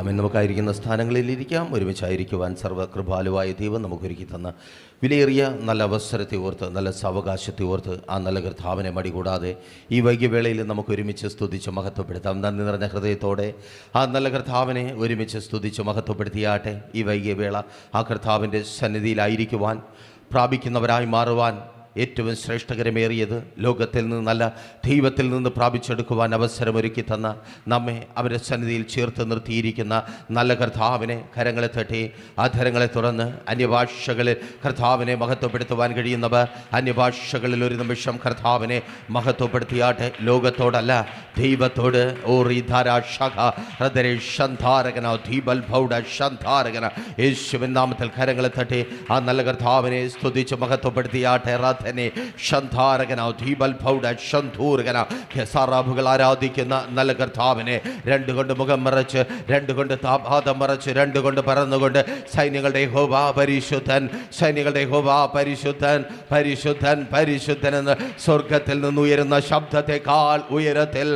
അമ്മ നമുക്കായിരിക്കുന്ന സ്ഥാനങ്ങളിലിരിക്കാം. ഒരുമിച്ചായിരിക്കുവാൻ സർവ്വകൃപാലുവായ ദൈവം നമുക്കൊരുക്കി തന്ന വിലയേറിയ നല്ല അവസരത്തെ ഓർത്ത്, നല്ല സാവകാശത്തെ ഓർത്ത് ആ നല്ല കർത്താവിനെ മടികൂടാതെ ഈ വൈകിയവേളയിൽ നമുക്ക് ഒരുമിച്ച് സ്തുതിച്ച് മഹത്വപ്പെടുത്താം. നന്ദി നിറഞ്ഞ ഹൃദയത്തോടെ ആ നല്ല കർത്താവിനെ ഒരുമിച്ച് സ്തുതിച്ച് മഹത്വപ്പെടുത്തിയാട്ടെ. ഈ വൈകിയവേള ആ കർത്താവിൻ്റെ സന്നിധിയിലായിരിക്കുവാൻ, പ്രാപിക്കുന്നവരായി മാറുവാൻ ഏറ്റവും ശ്രേഷ്ഠകരമേറിയത് ലോകത്തിൽ നിന്നല്ല, ദൈവത്തിൽ നിന്ന് പ്രാപിച്ചെടുക്കുവാൻ അവസരമൊരുക്കി തന്ന, നമ്മെ അവരുടെ സന്നിധിയിൽ ചേർത്ത് നിർത്തിയിരിക്കുന്ന നല്ല കർത്താവിനെ കരങ്ങളെ തട്ടി അധരങ്ങളെ തുറന്ന് അന്യഭാഷകളിൽ കർത്താവിനെ മഹത്വപ്പെടുത്തുവാൻ കഴിയുന്നവർ അന്യഭാഷകളിൽ ഒരു നിമിഷം കർത്താവിനെ മഹത്വപ്പെടുത്തിയാട്ടെ. ലോകത്തോടല്ല, ദൈവത്തോട്. യേശുവിൻ നാമത്തിൽ കരങ്ങളെ തട്ടി ആ നല്ല കർത്താവിനെ സ്തുതിച്ച് മഹത്വപ്പെടുത്തിയാട്ടെ. ആരാധിക്കുന്ന നല്ല കർത്താവിനെ രണ്ടുകൊണ്ട് മുഖം മറച്ച്, രണ്ടുകൊണ്ട് താപാദം മറച്ച്, രണ്ടുകൊണ്ട് പറന്നുകൊണ്ട് സൈന്യങ്ങളുടെ യഹോവ പരിശുദ്ധൻ, സൈന്യങ്ങളുടെ യഹോവ പരിശുദ്ധൻ, പരിശുദ്ധൻ, പരിശുദ്ധൻ എന്ന് സ്വർഗത്തിൽ നിന്ന് ഉയരുന്ന ശബ്ദത്തെക്കാൾ ഉയരത്തിൽ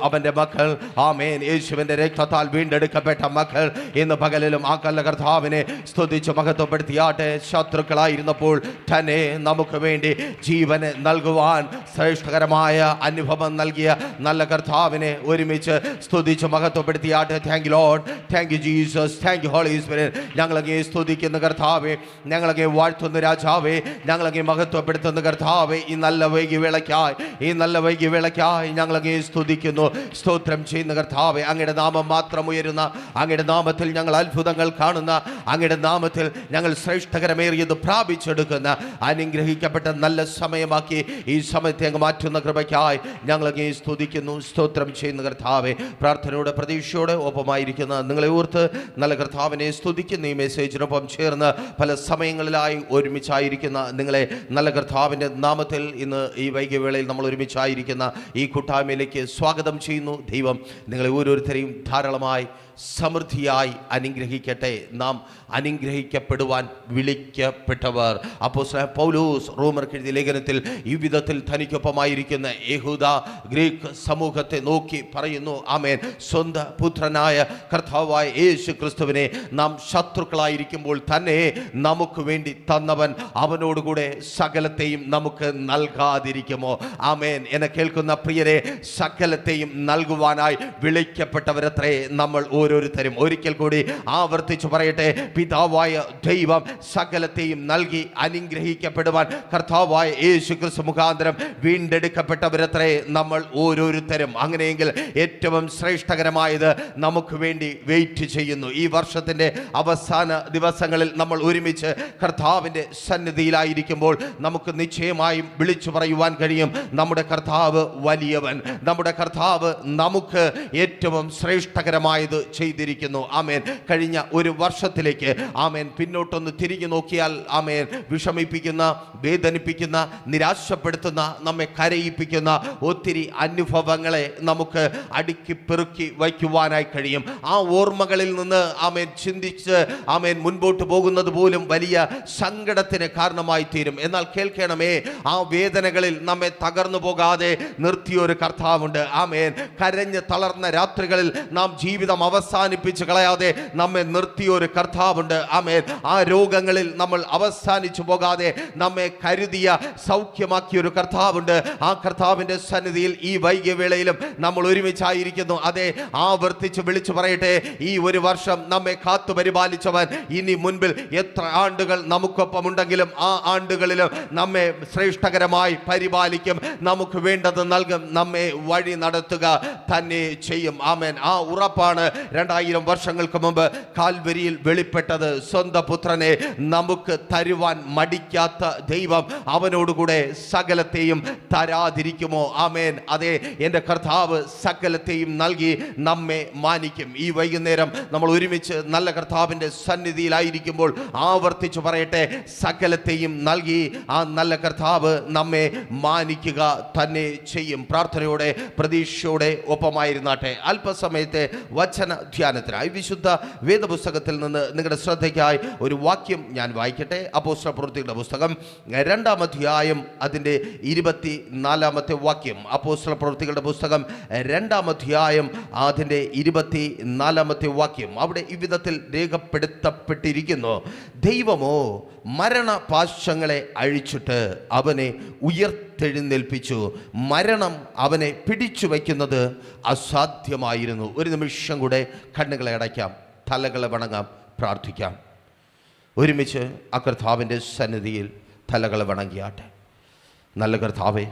അവന്റെ മക്കൾ, ആമേൻ, യേശുവിന്റെ രക്തത്താൽ വീണ്ടെടുക്കപ്പെട്ട മക്കൾ ഇന്ന് പകലിലും ആ നല്ല കർത്താവിനെ സ്തുതിച്ച് മഹത്വപ്പെടുത്തിയാട്ടെ. ശത്രുക്കളായിരുന്നപ്പോൾ തന്നെ നമുക്ക് വേണ്ടി ജീവന് നൽകുവാൻ ശ്രേഷ്ഠകരമായ അനുഭവം നൽകിയ നല്ല കർത്താവിനെ ഒരുമിച്ച് സ്തുതിച്ച് മഹത്വപ്പെടുത്തിയാട്ടെ. Thank you Lord, thank you Jesus, thank you holy spirit. ഞങ്ങളങ്ങേ സ്തുതിക്കുന്ന കർത്താവേ, ഞങ്ങളങ്ങേ വാഴ്ത്തുന്ന രാജാവേ, ഞങ്ങളങ്ങേ മഹത്വപ്പെടുത്തുന്ന കർത്താവേ, ഈ നല്ല വൈകിവേളയ്ക്കായി, ഈ നല്ല വൈകിവേളയ്ക്കായി ഞങ്ങളങ്ങേ സ്തുതിക്കുന്നു, സ്തോത്രം ചെയ്യുന്ന കർത്താവേ. അങ്ങയുടെ നാമം മാത്രം ഉയരുന്ന, അങ്ങയുടെ നാമത്തിൽ ഞങ്ങൾ അത്ഭുതങ്ങൾ കാണുന്ന, അങ്ങയുടെ നാമത്തിൽ ഞങ്ങൾ ശ്രേഷ്ഠകരമേറിയത് പ്രാപിച്ചെടുക്കുന്ന അനുഗ്രഹിക്കപ്പെട്ട നല്ല സമയമാക്കി ഈ സമയത്തെ അങ്ങ് മാറ്റുന്ന കൃപയ്ക്കായി ഞങ്ങളങ്ങേ സ്തുതിക്കുന്നു, സ്തോത്രം ചെയ്യുന്ന കർത്താവേ. പ്രാർത്ഥനയോടെ പ്രതീക്ഷയോടെ ഒപ്പമായിരിക്കുന്ന നിങ്ങളെ ഓർത്ത് നല്ല കർത്താവിനെ സ്തുതിക്കുന്ന ഈ മെസ്സേജിനൊപ്പം ചേർന്ന് പല സമയങ്ങളിലായി ഒരുമിച്ചായിരിക്കുന്ന നിങ്ങളെ നല്ല കർത്താവിൻ്റെ നാമത്തിൽ ഇന്ന് ഈ വൈകിയവേളയിൽ നമ്മൾ ഒരുമിച്ചായിരിക്കുന്ന ഈ കൂട്ടായ്മയിലേക്ക് സ്വാഗതം ചെയ്യുന്നു. ദൈവം നിങ്ങളെ ഓരോരുത്തരെയും ധാരാളമായി സമൃദ്ധിയായി അനുഗ്രഹിക്കട്ടെ. നാം അനുഗ്രഹിക്കപ്പെടുവാൻ വിളിക്കപ്പെട്ടവർ. അപ്പോസ്തലനായ പൗലോസ് റോമർക്ക് എഴുതിയ ലേഖനത്തിൽ ഈ വിധത്തിൽ തനിക്കൊപ്പമായിരിക്കുന്ന യഹൂദ ഗ്രീക്ക് സമൂഹത്തെ നോക്കി പറയുന്നു, ആമേൻ, സ്വന്തം പുത്രനായ കർത്താവായ യേശു ക്രിസ്തുവിനെ നാം ശത്രുക്കളായിരിക്കുമ്പോൾ തന്നെ നമുക്ക് വേണ്ടി തന്നവൻ അവനോടുകൂടെ സകലത്തെയും നമുക്ക് നൽകാതിരിക്കുമോ? ആമേൻ. എന്നെ കേൾക്കുന്ന പ്രിയരെ, സകലത്തെയും നൽകുവാനായി വിളിക്കപ്പെട്ടവരത്രേ നമ്മൾ ഓരോരുത്തരും. ഒരിക്കൽ കൂടി ആവർത്തിച്ചു പറയട്ടെ, പിതാവായ ദൈവം സകലത്തെയും നൽകി അനുഗ്രഹിക്കപ്പെടുവാൻ കർത്താവായ യേശു ക്രിസ്തു മുഖാന്തരം വീണ്ടെടുക്കപ്പെട്ടവരത്രേ നമ്മൾ ഓരോരുത്തരും. അങ്ങനെയെങ്കിൽ ഏറ്റവും ശ്രേഷ്ഠകരമായത് നമുക്ക് വേണ്ടി വെയിറ്റ് ചെയ്യുന്നു. ഈ വർഷത്തിൻ്റെ അവസാന ദിവസങ്ങളിൽ നമ്മൾ ഒരുമിച്ച് കർത്താവിൻ്റെ സന്നിധിയിലായിരിക്കുമ്പോൾ നമുക്ക് നിശ്ചയമായും വിളിച്ചു പറയുവാൻ കഴിയും, നമ്മുടെ കർത്താവ് വലിയവൻ, നമ്മുടെ കർത്താവ് നമുക്ക് ഏറ്റവും ശ്രേഷ്ഠകരമായത് ചെയ്തിരിക്കുന്നു. ആമേൻ. കഴിഞ്ഞ ഒരു വർഷത്തിലേക്ക്, ആമേൻ, പിന്നോട്ടൊന്ന് തിരിഞ്ഞു നോക്കിയാൽ, ആമേൻ, വിഷമിപ്പിക്കുന്ന, വേദനിപ്പിക്കുന്ന, നിരാശപ്പെടുത്തുന്ന, നമ്മെ കരയിപ്പിക്കുന്ന ഒത്തിരി അനുഭവങ്ങളെ നമുക്ക് അടുക്കി പെറുക്കി വയ്ക്കുവാനായി കഴിയും. ആ ഓർമ്മകളിൽ നിന്ന്, ആമേൻ, ചിന്തിച്ച്, ആമേൻ, മുൻപോട്ട് പോകുന്നത് പോലും വലിയ സങ്കടത്തിന് കാരണമായി തീരും. എന്നാൽ കേൾക്കണമേ, ആ വേദനകളിൽ നമ്മെ തകർന്നു പോകാതെ നിർത്തിയൊരു കർത്താവുണ്ട്. ആമേൻ. കരഞ്ഞ് തളർന്ന രാത്രികളിൽ നാം ജീവിതം അവസാനിപ്പിച്ച് കളയാതെ നമ്മെ നിർത്തിയൊരു കർത്താവുണ്ട്. ആമേൻ. ആ രോഗങ്ങളിൽ നമ്മൾ അവസാനിച്ചു പോകാതെ നമ്മെ കരുതിയ, സൗഖ്യമാക്കിയൊരു കർത്താവുണ്ട്. ആ കർത്താവിൻ്റെ സന്നിധിയിൽ ഈ വൈകിയവേളയിലും നമ്മൾ ഒരുമിച്ചായിരിക്കുന്നു. അതെ, ആവർത്തിച്ച് വിളിച്ചു പറയട്ടെ, ഈ ഒരു വർഷം നമ്മെ കാത്തു പരിപാലിച്ചവൻ ഇനി മുൻപിൽ എത്ര ആണ്ടുകൾ നമുക്കൊപ്പമുണ്ടെങ്കിലും ആ ആണ്ടുകളിലും നമ്മെ ശ്രേഷ്ഠകരമായി പരിപാലിക്കും, നമുക്ക് വേണ്ടത് നൽകും, നമ്മെ വഴി നടത്തുക തന്നെ ചെയ്യും. ആമേൻ. ആ ഉറപ്പാണ് 2000 വർഷങ്ങൾക്ക് മുമ്പ് കാൽവരിയിൽ വെളിപ്പെട്ടത്. സ്വന്തം പുത്രനെ നമുക്ക് തരുവാൻ മടിക്കാത്ത ദൈവം അവനോടുകൂടെ സകലത്തെയും തരാതിരിക്കുമോ? ആമേൻ. അതെ, എൻ്റെ കർത്താവ് സകലത്തെയും നൽകി നമ്മെ മാനിക്കും. ഈ വൈകുന്നേരം നമ്മൾ ഒരുമിച്ച് നല്ല കർത്താവിൻ്റെ സന്നിധിയിലായിരിക്കുമ്പോൾ ആവർത്തിച്ചു പറയട്ടെ, സകലത്തെയും നൽകി ആ നല്ല കർത്താവ് നമ്മെ മാനിക്കുക തന്നെ ചെയ്യും. പ്രാർത്ഥനയോടെ പ്രതീക്ഷയോടെ ഒപ്പമായിരുന്നാട്ടെ. അല്പസമയത്തെ വചന ധ്യാനത്തിനായി വിശുദ്ധ വേദപുസ്തകത്തിൽ നിന്ന് നിങ്ങളുടെ ശ്രദ്ധയ്ക്കായി ഒരു വാക്യം ഞാൻ വായിക്കട്ടെ. അപ്പോസ്തലപ്രവൃത്തികളുടെ പുസ്തകം 2-ാം അധ്യായം അതിൻ്റെ 24-ാമത്തെ വാക്യം. അപ്പോസ്തലപ്രവൃത്തികളുടെ പുസ്തകം 2-ാം അധ്യായം അതിൻ്റെ 24-ാമത്തെ വാക്യം. അവിടെ ഇவ்விധത്തിൽ രേഖപ്പെടുത്തപ്പെട്ടിരിക്കുന്നു: ദൈവമോ മരണപാശങ്ങളെ അഴിച്ചിട്ട് അവനെ ഉയർത്തെഴുന്നേൽപ്പിച്ചു. മരണം അവനെ പിടിച്ചു വയ്ക്കുന്നത് അസാധ്യമായിരുന്നു. ഒരു നിമിഷം കൂടെ കണ്ണുകളെ അടയ്ക്കാം, തലകളെ വണങ്ങാം, പ്രാർത്ഥിക്കാം. ഒരുമിച്ച് ആ കർത്താവിൻ്റെ സന്നിധിയിൽ തലകളെ വണങ്ങിയാട്ടെ. നല്ല കർത്താവേ,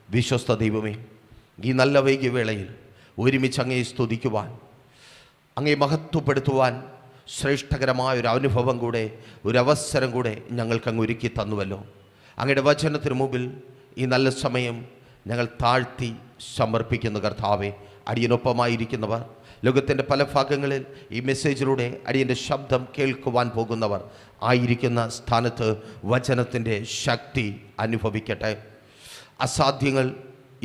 വിശ്വസ്ത ദൈവമേ, ഈ നല്ല വൈകിയ വേളയിൽ ഒരുമിച്ച് അങ്ങയെ സ്തുതിക്കുവാൻ, അങ്ങയെ മഹത്വപ്പെടുത്തുവാൻ ശ്രേഷ്ഠകരമായ ഒരു അനുഭവം കൂടെ, ഒരു അവസരം കൂടെ ഞങ്ങൾക്കങ്ങ് ഒരുക്കി തന്നുവല്ലോ. അങ്ങയുടെ വചനത്തിന് മുമ്പിൽ ഈ നല്ല സമയം ഞങ്ങൾ താഴ്ത്തി സമർപ്പിക്കുന്ന കർത്താവെ, അടിയനൊപ്പമായിരിക്കുന്നവർ, ലോകത്തിൻ്റെ പല ഭാഗങ്ങളിൽ ഈ മെസ്സേജിലൂടെ അടിയൻ്റെ ശബ്ദം കേൾക്കുവാൻ പോകുന്നവർ ആയിരിക്കുന്ന സ്ഥാനത്ത് വചനത്തിൻ്റെ ശക്തി അനുഭവിക്കട്ടെ. അസാധ്യങ്ങൾ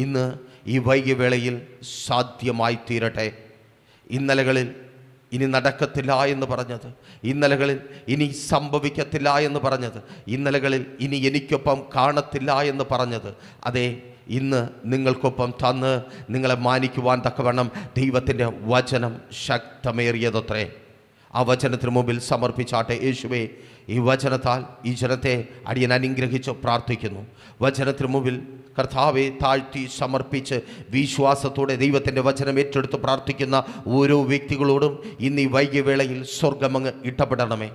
ഇന്ന് ഈ വൈകിയ വേളയിൽ സാധ്യമായി തീരട്ടെ. ഇന്നലകളിൽ ഇനി നടക്കത്തില്ല എന്ന് പറഞ്ഞത്, ഇന്നലകളിൽ ഇനി സംഭവിക്കത്തില്ല എന്ന് പറഞ്ഞത്, ഇന്നലകളിൽ ഇനി എനിക്കൊപ്പം കാണത്തില്ല എന്ന് പറഞ്ഞത്, അതെ, ഇന്ന് നിങ്ങൾക്കൊപ്പം തന്ന് നിങ്ങളെ മാനിക്കുവാൻ തക്കവണ്ണം ദൈവത്തിൻ്റെ വചനം ശക്തമേറിയതത്രേ. ആ വചനത്തിന് മുമ്പിൽ സമർപ്പിച്ചാട്ടെ. യേശുവേ, ഈ വചനത്താൽ ഈ ജനത്തെ അടിയൻ അനുഗ്രഹിച്ച് പ്രാർത്ഥിക്കുന്നു. വചനത്തിന് മുമ്പിൽ കർത്താവെ താഴ്ത്തി സമർപ്പിച്ച് വിശ്വാസത്തോടെ ദൈവത്തിൻ്റെ വചനം ഏറ്റെടുത്ത് പ്രാർത്ഥിക്കുന്ന ഓരോ വ്യക്തികളോടും ഇന്ന് ഈ വൈകിയ വേളയിൽ സ്വർഗമങ്ങ് ഇടപെടണമേ.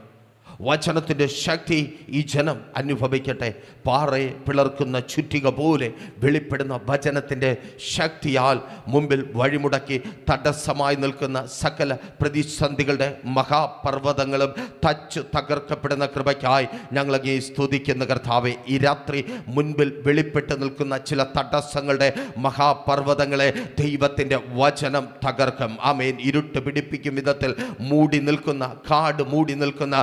വചനത്തിൻ്റെ ശക്തി ഈ ജനം അനുഭവിക്കട്ടെ. പാറയെ പിളർക്കുന്ന ചുറ്റിക പോലെ വെളിപ്പെടുന്ന വചനത്തിൻ്റെ ശക്തിയാൽ മുമ്പിൽ വഴിമുടക്കി തടസ്സമായി നിൽക്കുന്ന സകല പ്രതിസന്ധികളുടെ മഹാപർവ്വതങ്ങളും തകർക്കപ്പെടുന്ന കൃപയ്ക്കായി ഞങ്ങളങ്ങേ സ്തുതിക്കുന്ന കർത്താവെ, ഈ രാത്രി മുൻപിൽ വെളിപ്പെട്ട് നിൽക്കുന്ന ചില തടസ്സങ്ങളുടെ മഹാപർവ്വതങ്ങളെ ദൈവത്തിൻ്റെ വചനം തകർക്കും. ആമേൻ. ഇരുട്ട് പിടിപ്പിക്കും വിധത്തിൽ മൂടി നിൽക്കുന്ന, കാട് മൂടി നിൽക്കുന്ന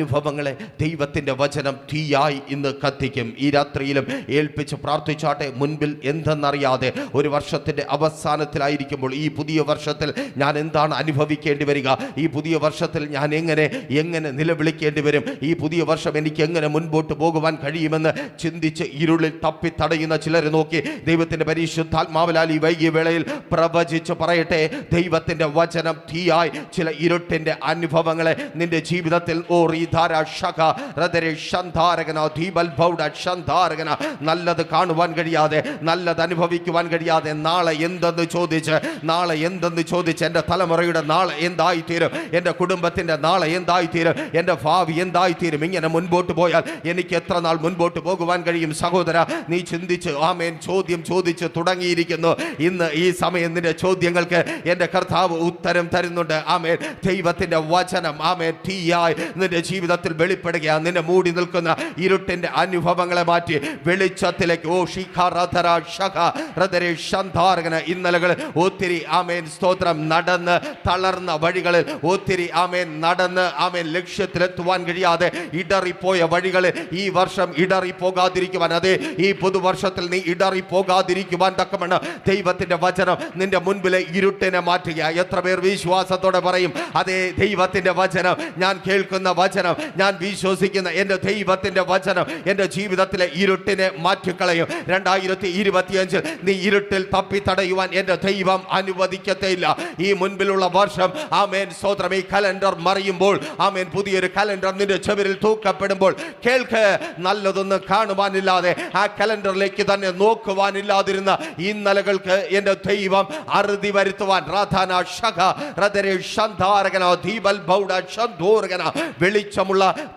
അനുഭവങ്ങളെ ദൈവത്തിൻ്റെ വചനം തീയായി ഇന്ന് കത്തിക്കും. ഈ രാത്രിയിലും ഏൽപ്പിച്ച് പ്രാർത്ഥിച്ചാട്ടെ. മുൻപിൽ എന്തെന്നറിയാതെ ഒരു വർഷത്തിൻ്റെ അവസാനത്തിലായിരിക്കുമ്പോൾ ഈ പുതിയ വർഷത്തിൽ ഞാൻ എന്താണ് അനുഭവിക്കേണ്ടി വരിക, ഈ പുതിയ വർഷത്തിൽ ഞാൻ എങ്ങനെ നിലവിളിക്കേണ്ടി വരും, ഈ പുതിയ വർഷം എനിക്ക് എങ്ങനെ മുൻപോട്ട് പോകുവാൻ കഴിയുമെന്ന് ചിന്തിച്ച് ഇരുളിൽ തപ്പിത്തടയുന്ന ചിലരെ നോക്കി ദൈവത്തിൻ്റെ പരിശുദ്ധാത്മാവിനാൽ ഈ വൈകിയ വേളയിൽ പ്രവചിച്ച് പറയട്ടെ, ദൈവത്തിൻ്റെ വചനം തീയായി ചില ഇരുട്ടിൻ്റെ അനുഭവങ്ങളെ നിന്റെ ജീവിതത്തിൽ നല്ലത് കാണുവാൻ കഴിയാതെ, നല്ലത് അനുഭവിക്കുവാൻ കഴിയാതെ, നാളെ എന്തെന്ന് ചോദിച്ച് എൻ്റെ തലമുറയുടെ നാളെ എന്തായിത്തീരും, എൻ്റെ കുടുംബത്തിൻ്റെ നാളെ എന്തായിത്തീരും, എൻ്റെ ഭാവി എന്തായിത്തീരും, ഇങ്ങനെ മുൻപോട്ട് പോയാൽ എനിക്ക് എത്ര നാൾ മുൻപോട്ട് പോകുവാൻ കഴിയും? സഹോദര, നീ ചിന്തിച്ച് ആമേൻ ചോദ്യം ചോദിച്ച് തുടങ്ങിയിരിക്കുന്നു. ഇന്ന് ഈ സമയം നിന്റെ ചോദ്യങ്ങൾക്ക് എൻ്റെ കർത്താവ് ഉത്തരം തരുന്നുണ്ട്. ആമേൻ. ദൈവത്തിൻ്റെ വചനം ആമേൻ തീയായി നിന്റെ ജീവിതത്തിൽ വെളിപ്പെടുകയാണ്. നിന്നെ മൂടി നിൽക്കുന്ന ഇരുട്ടിന്റെ അനുഭവങ്ങളെ മാറ്റി വെളിച്ചത്തിലേക്ക് ഇന്നലകൾ ഒത്തിരി ആമേൻ സ്തോത്രം നടന്ന് തളർന്ന വഴികളിൽ ഒത്തിരി ആമേൻ നടന്ന് ആമേൻ ലക്ഷ്യത്തിലെത്തുവാൻ കഴിയാതെ ഇടറിപ്പോയ വഴികളിൽ ഈ വർഷം ഇടറിപ്പോകാതിരിക്കുവാൻ, അതെ, ഈ പുതുവർഷത്തിൽ നീ ഇടറിപ്പോകാതിരിക്കുവാൻ തക്കമാണ് ദൈവത്തിന്റെ വചനം നിന്റെ മുൻപിലെ ഇരുട്ടിനെ മാറ്റുക. എത്ര പേർ വിശ്വാസത്തോടെ പറയും, അതെ, ദൈവത്തിന്റെ വചനം, ഞാൻ കേൾക്കുന്ന വചനം, ഞാൻ വിശ്വസിക്കുന്ന എൻ്റെ ദൈവത്തിൻ്റെ വചനം എൻ്റെ ജീവിതത്തിലെ ഇരുട്ടിനെ മാറ്റിക്കളയും. 2025 നീ ഇരുട്ടിൽ തപ്പി തടയുവാൻ എൻ്റെ ദൈവം അനുവദിക്കത്തേയില്ല. ഈ മുൻപിലുള്ള വർഷം ആമേൻ സ്തോത്രം, ഈ കലണ്ടർ മറിയുമ്പോൾ ആമേൻ പുതിയൊരു കലണ്ടർ നിന്റെ ചെവിരിൽ തൂക്കപ്പെടുമ്പോൾ കേൾക്ക്, നല്ലതൊന്നും കാണുവാനില്ലാതെ ആ കലണ്ടറിലേക്ക് തന്നെ നോക്കുവാനില്ലാതിരുന്ന ഇന്നലകൾക്ക് എൻ്റെ ദൈവം അറുതി വരുത്തുവാൻ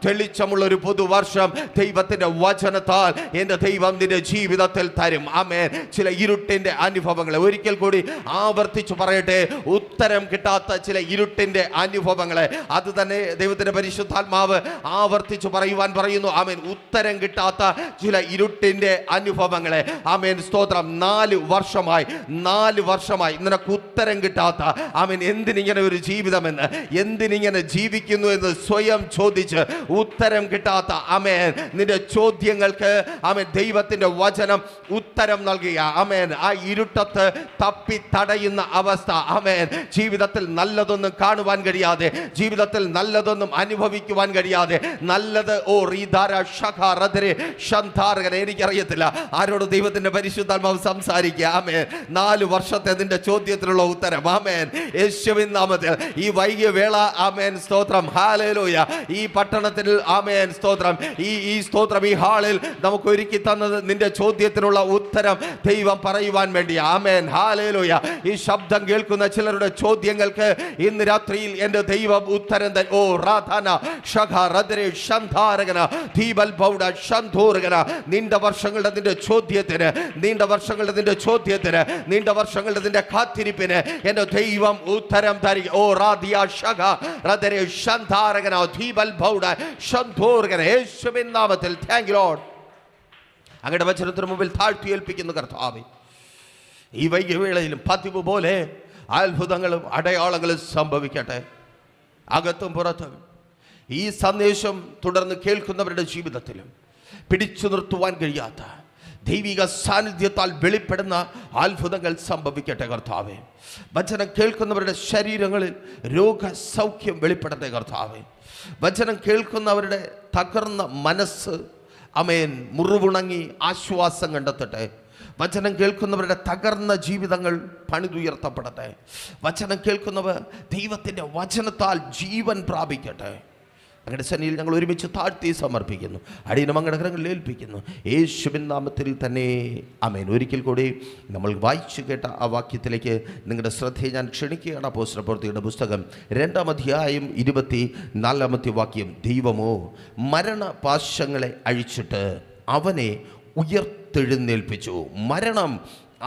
തെളിച്ചമുള്ള ഒരു പുതുവർഷം ദൈവത്തിന്റെ വചനത്താൽ എൻ്റെ ദൈവം നിന്റെ ജീവിതത്തിൽ തരും. ആമേൻ. ചില ഇരുട്ടിന്റെ അനുഭവങ്ങളെ ഒരിക്കൽ കൂടി ആവർത്തിച്ചു പറയട്ടെ, ഉത്തരം കിട്ടാത്ത ചില ഇരുട്ടിന്റെ അനുഭവങ്ങളെ, അത് തന്നെ ദൈവത്തിന്റെ പരിശുദ്ധാത്മാവ് ആവർത്തിച്ചു പറയുവാൻ പറയുന്നു. ആമേൻ. ഉത്തരം കിട്ടാത്ത ചില ഇരുട്ടിന്റെ അനുഭവങ്ങളെ, ആമേൻ സ്തോത്രം, 4 വർഷമായി നിനക്ക് ഉത്തരം കിട്ടാത്ത, ആമേൻ, എന്തിനിങ്ങനെ ഒരു ജീവിതമെന്ന്, എന്തിനിങ്ങനെ ജീവിക്കുന്നു എന്ന് സ്വയം ചോദിച്ച് ഉത്തരം കിട്ടാത്ത ആമേൻ നിന്റെ ചോദ്യങ്ങൾക്ക് ആമേൻ ദൈവത്തിന്റെ വചനം ഉത്തരം നൽകുക. ആമേൻ ആ ഇരുട്ടത്ത് തപ്പി തടയുന്ന അവസ്ഥ, ആമേൻ ജീവിതത്തിൽ നല്ലതൊന്നും കാണുവാൻ കഴിയാതെ, ജീവിതത്തിൽ നല്ലതൊന്നും അനുഭവിക്കുവാൻ കഴിയാതെ, നല്ലത് എനിക്കറിയത്തില്ല ആരോട് ദൈവത്തിന്റെ പരിശുദ്ധാത്മാവ് സംസാരിക്കുക. ആമേൻ 4 വർഷത്തെ നിന്റെ ചോദ്യത്തിനുള്ള ഉത്തരം ആമേൻ യേശുവിൻ നാമത്തിൽ ഈ വൈകിയ വേള ആമേൻ സ്തോത്രം ഹല്ലേലൂയ. ഈ പട്ടണത്തിൽ ആമേൻ സ്തോത്രം ഈ സ്തോത്രം ഈ ഹാളിൽ നമുക്ക് ഒരുക്കി തന്നത് നിന്റെ ചോദ്യത്തിനുള്ള ഉത്തരം ദൈവം പറയുവാൻ വേണ്ടി. Amen hallelujah. ഈ ശബ്ദം കേൾക്കുന്ന ചിലരുടെ ചോദ്യങ്ങൾക്ക് ഇന്ന് രാത്രിയിൽ എൻ്റെ ദൈവം ഉത്തരം നീണ്ട വർഷങ്ങളുടെ നിന്റെ ചോദ്യത്തിന്, നീണ്ട വർഷങ്ങളുടെ നിന്റെ ചോദ്യത്തിന്, നീണ്ട വർഷങ്ങളുടെ നിന്റെ കാത്തിരിപ്പിന് എൻ്റെ ദൈവം ഉത്തരം തരിക. ഓ റാദിയ ശഖ റദരെ ശന്താരകന ദീപൽ ബൗഡ ശന്തോർഗന യേശുവിൻ നാമത്തിൽ. Thank you Lord. അങ്ങയുടെ വചനത്തിന് മുമ്പിൽ താഴ്ത്തി ഏൽപ്പിക്കുന്നു കർത്താവേ. ഈ വൈകിയ വേളയിലും പതിവ് പോലെ അത്ഭുതങ്ങളും അടയാളങ്ങളും സംഭവിക്കട്ടെ അകത്തും പുറത്തും. ഈ സന്ദേശം തുടർന്ന് കേൾക്കുന്നവരുടെ ജീവിതത്തിലും പിടിച്ചു നിർത്തുവാൻ കഴിയാത്ത ദൈവിക സാന്നിധ്യത്താൽ വെളിപ്പെടുന്ന അത്ഭുതങ്ങൾ സംഭവിക്കട്ടെ കർത്താവേ. വചനം കേൾക്കുന്നവരുടെ ശരീരങ്ങളിൽ രോഗസൗഖ്യം വെളിപ്പെടട്ടെ കർത്താവേ. വചനം കേൾക്കുന്നവരുടെ തകർന്ന മനസ്സ് ആമേൻ മുറിവുണങ്ങി ആശ്വാസം കണ്ടെത്തട്ടെ. വചനം കേൾക്കുന്നവരുടെ തകർന്ന ജീവിതങ്ങൾ പണിതുയർത്തപ്പെടട്ടെ. വചനം കേൾക്കുന്നവർ ദൈവത്തിൻ്റെ വചനത്താൽ ജീവൻ പ്രാപിക്കട്ടെ. അങ്ങയുടെ സന്നിധിയിൽ ഞങ്ങൾ ഒരുമിച്ച് താഴ്ത്തി സമർപ്പിക്കുന്നു. അടിയനും അങ്ങയുടെ കരങ്ങളിൽ ഏൽപ്പിക്കുന്നു യേശുവിൻ നാമത്തിൽ തന്നെ ആമേൻ. ഒരിക്കൽ കൂടി നമ്മൾ വായിച്ചു കേട്ട ആ വാക്യത്തിലേക്ക് നിങ്ങളുടെ ശ്രദ്ധയെ ഞാൻ ക്ഷണിക്കുകയാണ്. അപ്പോസ്തലപ്രവൃത്തിയുടെ പുസ്തകം 2-ാം അധ്യായം 24-ാമത്തെ വാക്യം. ദൈവമോ മരണപാശങ്ങളെ അഴിച്ചിട്ട് അവനെ ഉയർത്തെഴുന്നേൽപ്പിച്ചു. മരണം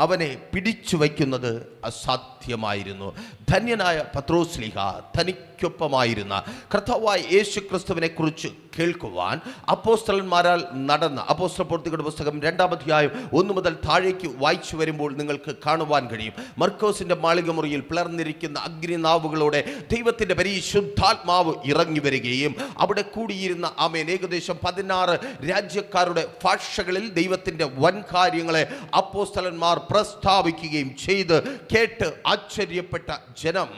അവനെ പിടിച്ചു വയ്ക്കുന്നത് അസാധ്യമായിരുന്നു. ധന്യനായ പത്രോസ്ലീഹ തനിക്കൊപ്പമായിരുന്ന കർത്താവായ യേശു ക്രിസ്തുവിനെ കുറിച്ച് കേൾക്കുവാൻ അപ്പോസ്തലന്മാരാൽ നടന്ന അപ്പോസ്തലപ്രവൃത്തികളുടെ പുസ്തകം 2-ാം അധ്യായം 1 മുതൽ താഴേക്ക് വായിച്ചു വരുമ്പോൾ നിങ്ങൾക്ക് കാണുവാൻ കഴിയും. മർക്കോസിന്റെ മാളികമുറിയിൽ പിളർന്നിരിക്കുന്ന അഗ്നിനാവുകളോടെ ദൈവത്തിന്റെ പരിശുദ്ധാത്മാവ് ഇറങ്ങി വരികയും അവിടെ കൂടിയിരുന്ന ആമേൻ ഏകദേശം 16 രാജ്യക്കാരുടെ ഭാഷകളിൽ ദൈവത്തിന്റെ വൻ കാര്യങ്ങളെ അപ്പോസ്തലന്മാർ പ്രസ്താവിക്കുകയും ചെയ്ത് കേട്ട് ആശ്ചര്യപ്പെട്ട ജനം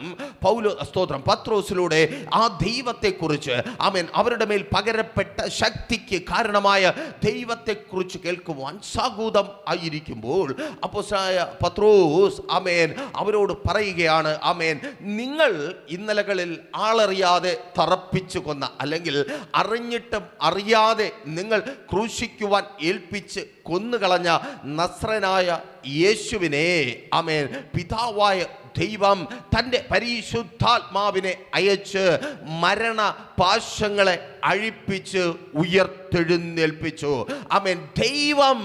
പത്രോസിലൂടെ ആ ദൈവത്തെക്കുറിച്ച് ആമേൻ അവരുടെ മേൽ പകരപ്പെട്ട ശക്തിക്ക് കാരണമായ ദൈവത്തെക്കുറിച്ച് കേൾക്കുവാൻ സാഗൂതം ആയിരിക്കുമ്പോൾ അപ്പോസ്തലനായ പത്രോസ് ആമേൻ അവരോട് പറയുകയാണ്. ആമേൻ നിങ്ങൾ ഇന്നലകളിൽ ആളറിയാതെ തറപ്പിച്ചു കൊന്ന, അല്ലെങ്കിൽ അറിഞ്ഞിട്ടും അറിയാതെ നിങ്ങൾ ക്രൂശിക്കുവാൻ ഏൽപ്പിച്ച് കൊന്നുകളഞ്ഞ നസ്രനായ യേശുവിനെ ആമേൻ പിതാവായ ദൈവം തൻ്റെ പരിശുദ്ധാത്മാവിനെ അയച്ച് മരണപാശങ്ങളെ അഴിപ്പിച്ച് ഉയർത്തെഴുന്നേൽപ്പിച്ചു. ആമേൻ. ദൈവം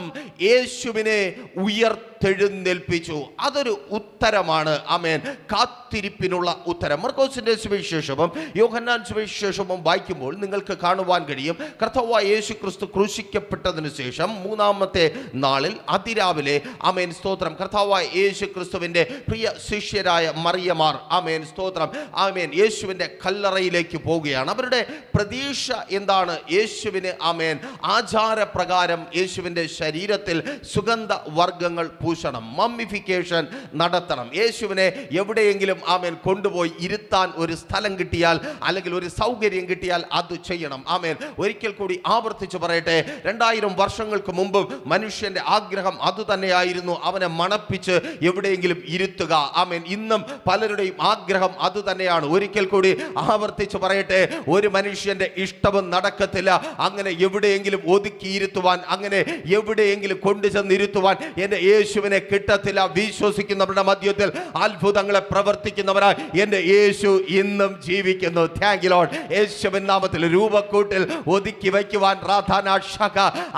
യേശുവിനെ ഉയർത്തെഴുന്നേൽപ്പിച്ചു. അതൊരു ഉത്തരമാണ്. ആമേൻ. കാത്തിരിപ്പിനുള്ള ഉത്തരം. മർക്കോസിന്റെ സുവിശേഷവും യോഹന്നാൻ സുവിശേഷവും വായിക്കുമ്പോൾ നിങ്ങൾക്ക് കാണുവാൻ കഴിയും. കർത്താവായ യേശു ക്രിസ്തു ക്രൂശിക്കപ്പെട്ടതിനു ശേഷം 3-ാമത്തെ നാളിൽ അതിരാവിലെ ആമേൻ സ്തോത്രം കർത്താവായ യേശു ക്രിസ്തുവിന്റെ പ്രിയ ശിഷ്യരായ മറിയമാർ ആമേൻ സ്തോത്രം ആമേൻ യേശുവിന്റെ കല്ലറയിലേക്ക് പോവുകയാണ്. അവരുടെ പ്രതീക്ഷ എന്താണ്? യേശുവിന് ആമേൻ ആചാരപ്രകാരം യേശുവിന്റെ ശരീരത്തിൽ സുഗന്ധ വർഗ്ഗങ്ങൾ പൂശണം, മമ്മിഫിക്കേഷൻ നടത്തണം. യേശുവിനെ എവിടെയെങ്കിലും ആമേൻ കൊണ്ടുപോയി ഇരുത്താൻ ഒരു സ്ഥലം കിട്ടിയാൽ, അല്ലെങ്കിൽ ഒരു സൗകര്യം കിട്ടിയാൽ അത് ചെയ്യണം. ആമേൻ. ഒരിക്കൽ കൂടി ആവർത്തിച്ച് പറയട്ടെ, 2000 വർഷങ്ങൾക്ക് മുമ്പ് മനുഷ്യന്റെ ആഗ്രഹം അതുതന്നെയായിരുന്നു, അവനെ മണപ്പിച്ച് എവിടെയെങ്കിലും ഇരുത്തുക. ആമേൻ. ഇന്നും പലരുടെയും ആഗ്രഹം അതുതന്നെയാണ്. ഒരിക്കൽ കൂടി ആവർത്തിച്ച് പറയട്ടെ, ഒരു മനുഷ്യന്റെ ഇഷ്ടവും നടക്കത്തില്ല. അങ്ങനെ എവിടെയെങ്കിലും ഒതുക്കിയിരുത്തുവാൻ, അങ്ങനെ എവിടെയെങ്കിലും കൊണ്ടുചെന്നിരുത്തുവാൻ എൻ്റെ യേശുവിനെ കിട്ടത്തില്ല. വിശ്വസിക്കുന്നവരുടെ മധ്യത്തിൽ അത്ഭുതങ്ങളെ പ്രവർത്തിക്കുന്നവരായി എൻ്റെ യേശു ഇന്നും ജീവിക്കുന്നു. Thank you Lord. യേശുവിൻ നാമത്തിൽ രൂപക്കൂട്ടിൽ ഒതുക്കി വയ്ക്കുവാൻ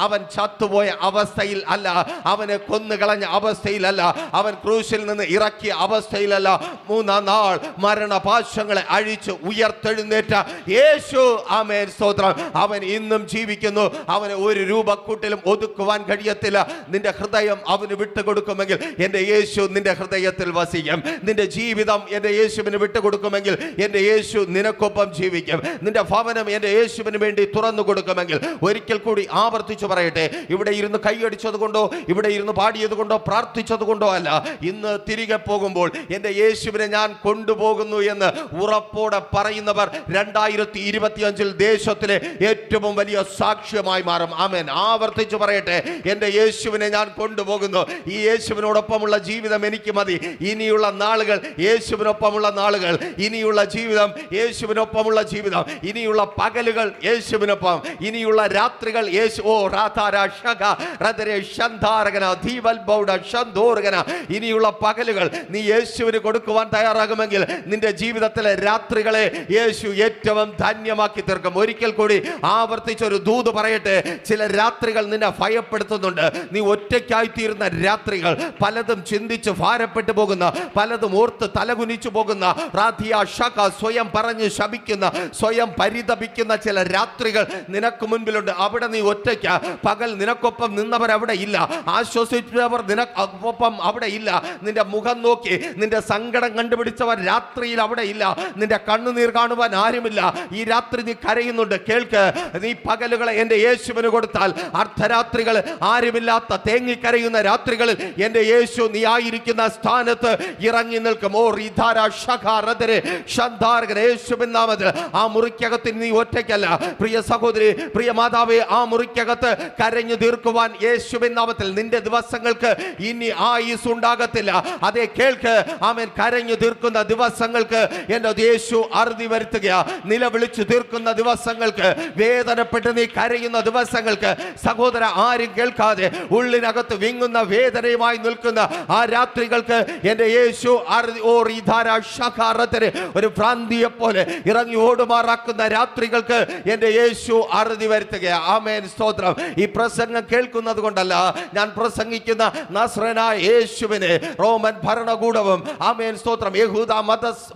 അവൻ ചത്തുപോയ അവസ്ഥയിൽ അല്ല, അവനെ കൊന്നുകളഞ്ഞ അവസ്ഥയിലല്ല, അവൻ ക്രൂശിൽ നിന്ന് ഇറക്കിയ അവസ്ഥയിലല്ല. 3-ാം നാൾ മരണപാശങ്ങളെ അഴിച്ച് ഉയർത്തെഴുന്നേറ്റ യേശു ആമേൻ സ്തോത്രം അവൻ ഇന്നും ജീവിക്കുന്നു. ജീവിക്കുന്നു. അവന് ഒരു രൂപക്കൂട്ടിലും ഒതുക്കുവാൻ കഴിയത്തില്ല. നിന്റെ ഹൃദയം അവന് വിട്ടുകൊടുക്കുമെങ്കിൽ എൻ്റെ യേശു നിന്റെ ഹൃദയത്തിൽ വസിക്കും. നിന്റെ ജീവിതം എൻ്റെ യേശുവിന് വിട്ടുകൊടുക്കുമെങ്കിൽ എൻ്റെ യേശു നിനക്കൊപ്പം ജീവിക്കും. നിന്റെ ഭവനം എൻ്റെ യേശുവിന് വേണ്ടി തുറന്നു കൊടുക്കുമെങ്കിൽ, ഒരിക്കൽ കൂടി ആവർത്തിച്ചു പറയട്ടെ, ഇവിടെ ഇരുന്ന് കൈയടിച്ചത് കൊണ്ടോ ഇവിടെ ഇരുന്ന് പാടിയത് കൊണ്ടോ പ്രാർത്ഥിച്ചത് കൊണ്ടോ അല്ല, ഇന്ന് തിരികെ പോകുമ്പോൾ എൻ്റെ യേശുവിനെ ഞാൻ കൊണ്ടുപോകുന്നു എന്ന് ഉറപ്പോടെ പറയുന്നവർ 2025 ദേശത്തിലെ ഏറ്റവും വലിയ സാക്ഷ്യമായി മാറും. ആമേൻ. ആവർത്തിച്ചു പറയട്ടെ, എൻ്റെ യേശുവിനെ ഞാൻ കൊണ്ടുപോകുന്നു. ഈ യേശുവിനോടൊപ്പമുള്ള ജീവിതം എനിക്ക് മതി. ഇനിയുള്ള നാളുകൾ യേശുവിനൊപ്പമുള്ള നാളുകൾ, ഇനിയുള്ള ജീവിതം യേശുവിനൊപ്പമുള്ള ജീവിതം, ഇനിയുള്ള പകലുകൾ യേശുവിനൊപ്പം, ഇനിയുള്ള രാത്രികൾ ഇനിയുള്ള പകലുകൾ നീ യേശുവിന് കൊടുക്കുവാൻ തയ്യാറാകുമെങ്കിൽ നിന്റെ ജീവിതത്തിലെ രാത്രികളെ യേശു ഏറ്റവും ധന്യമാക്കി തീർക്കും. ഒരിക്കൽ കൂടി ആവർത്തിച്ചൊരു ദൂത് പറയട്ടെ, ചില രാത്രികൾ നിന്നെ ഭയപ്പെടുത്തുന്നുണ്ട്. നീ ഒറ്റയ്ക്കായിത്തീരുന്ന രാത്രികൾ, പലതും ചിന്തിച്ച് ഭാരപ്പെട്ടു പോകുന്ന, പലതും ഓർത്ത് തലകുനിച്ചു പോകുന്ന, സ്വയം പറഞ്ഞ് ശപിക്കുന്ന, സ്വയം പരിതപിക്കുന്ന ചില രാത്രികൾ നിനക്ക് മുൻപിലുണ്ട്. അവിടെ നീ ഒറ്റയ്ക്ക. പകൽ നിനക്കൊപ്പം നിന്നവർ അവിടെ ഇല്ല, ആശ്വസിച്ചവർ നിനക്കൊപ്പം അവിടെ ഇല്ല, നിന്റെ മുഖം നോക്കി നിന്റെ സങ്കടം കണ്ടുപിടിച്ചവർ രാത്രിയിൽ അവിടെ ഇല്ല, നിന്റെ കണ്ണുനീർ കാണുവാൻ ആരുമില്ല. ഈ രാത്രി നീ കരയുന്നുണ്ട്. കേൾക്ക്, നീ പകലുകളെ എൻ്റെ യേശുവിന് കൊടുത്താൽ അർദ്ധരാത്രികൾ, ആരുമില്ലാത്ത തേങ്ങിക്കരയുന്ന രാത്രികളിൽ എൻ്റെ യേശു നീ ആയിരിക്കുന്ന സ്ഥാനത്ത് ഇറങ്ങി നിൽക്കും. യേശുവിൻ നാമത്തിൽ ആ മുറിക്കകത്ത് നീ ഒറ്റയ്ക്കല്ല. പ്രിയ സഹോദരി, പ്രിയ മാതാവേ, ആ മുറിക്കകത്ത് കരഞ്ഞു തീർക്കുവാൻ യേശുവിൻ നാമത്തിൽ നിന്റെ ദിവസങ്ങൾക്ക് ഇനി ആയുസ് ഉണ്ടാകത്തില്ല. അതേ, കേൾക്ക്, ആമേൻ. കരഞ്ഞു തീർക്കുന്ന ദിവസങ്ങൾക്ക് എൻ്റെ യേശു അറുതി വരുത്തുക. നിലവിളിച്ചു തീർക്കുന്ന ദിവസങ്ങൾക്ക്, വേദനപ്പെട്ട് നീ കരയുന്ന ദിവസങ്ങൾക്ക്, സഹോദര, ആരും കേൾക്കാതെ ഉള്ളിനകത്ത് വിങ്ങുന്ന വേദനയുമായി നിൽക്കുന്ന ആ രാത്രികൾക്ക് എൻ്റെ യേശു ഒരു ഭ്രാന്തിയെ പോലെ ഇറങ്ങി ഓടുമാറാക്കുന്ന രാത്രികൾക്ക് എൻ്റെ യേശു അറുതി വരുത്തുക. ആമേൻ, സ്തോത്രം. ഈ പ്രസംഗം കേൾക്കുന്നത് കൊണ്ടല്ല ഞാൻ പ്രസംഗിക്കുന്ന നസ്രനായ യേശുവിനെ റോമൻ ഭരണകൂടവും, ആമേൻ, സ്തോത്രം, യഹൂദ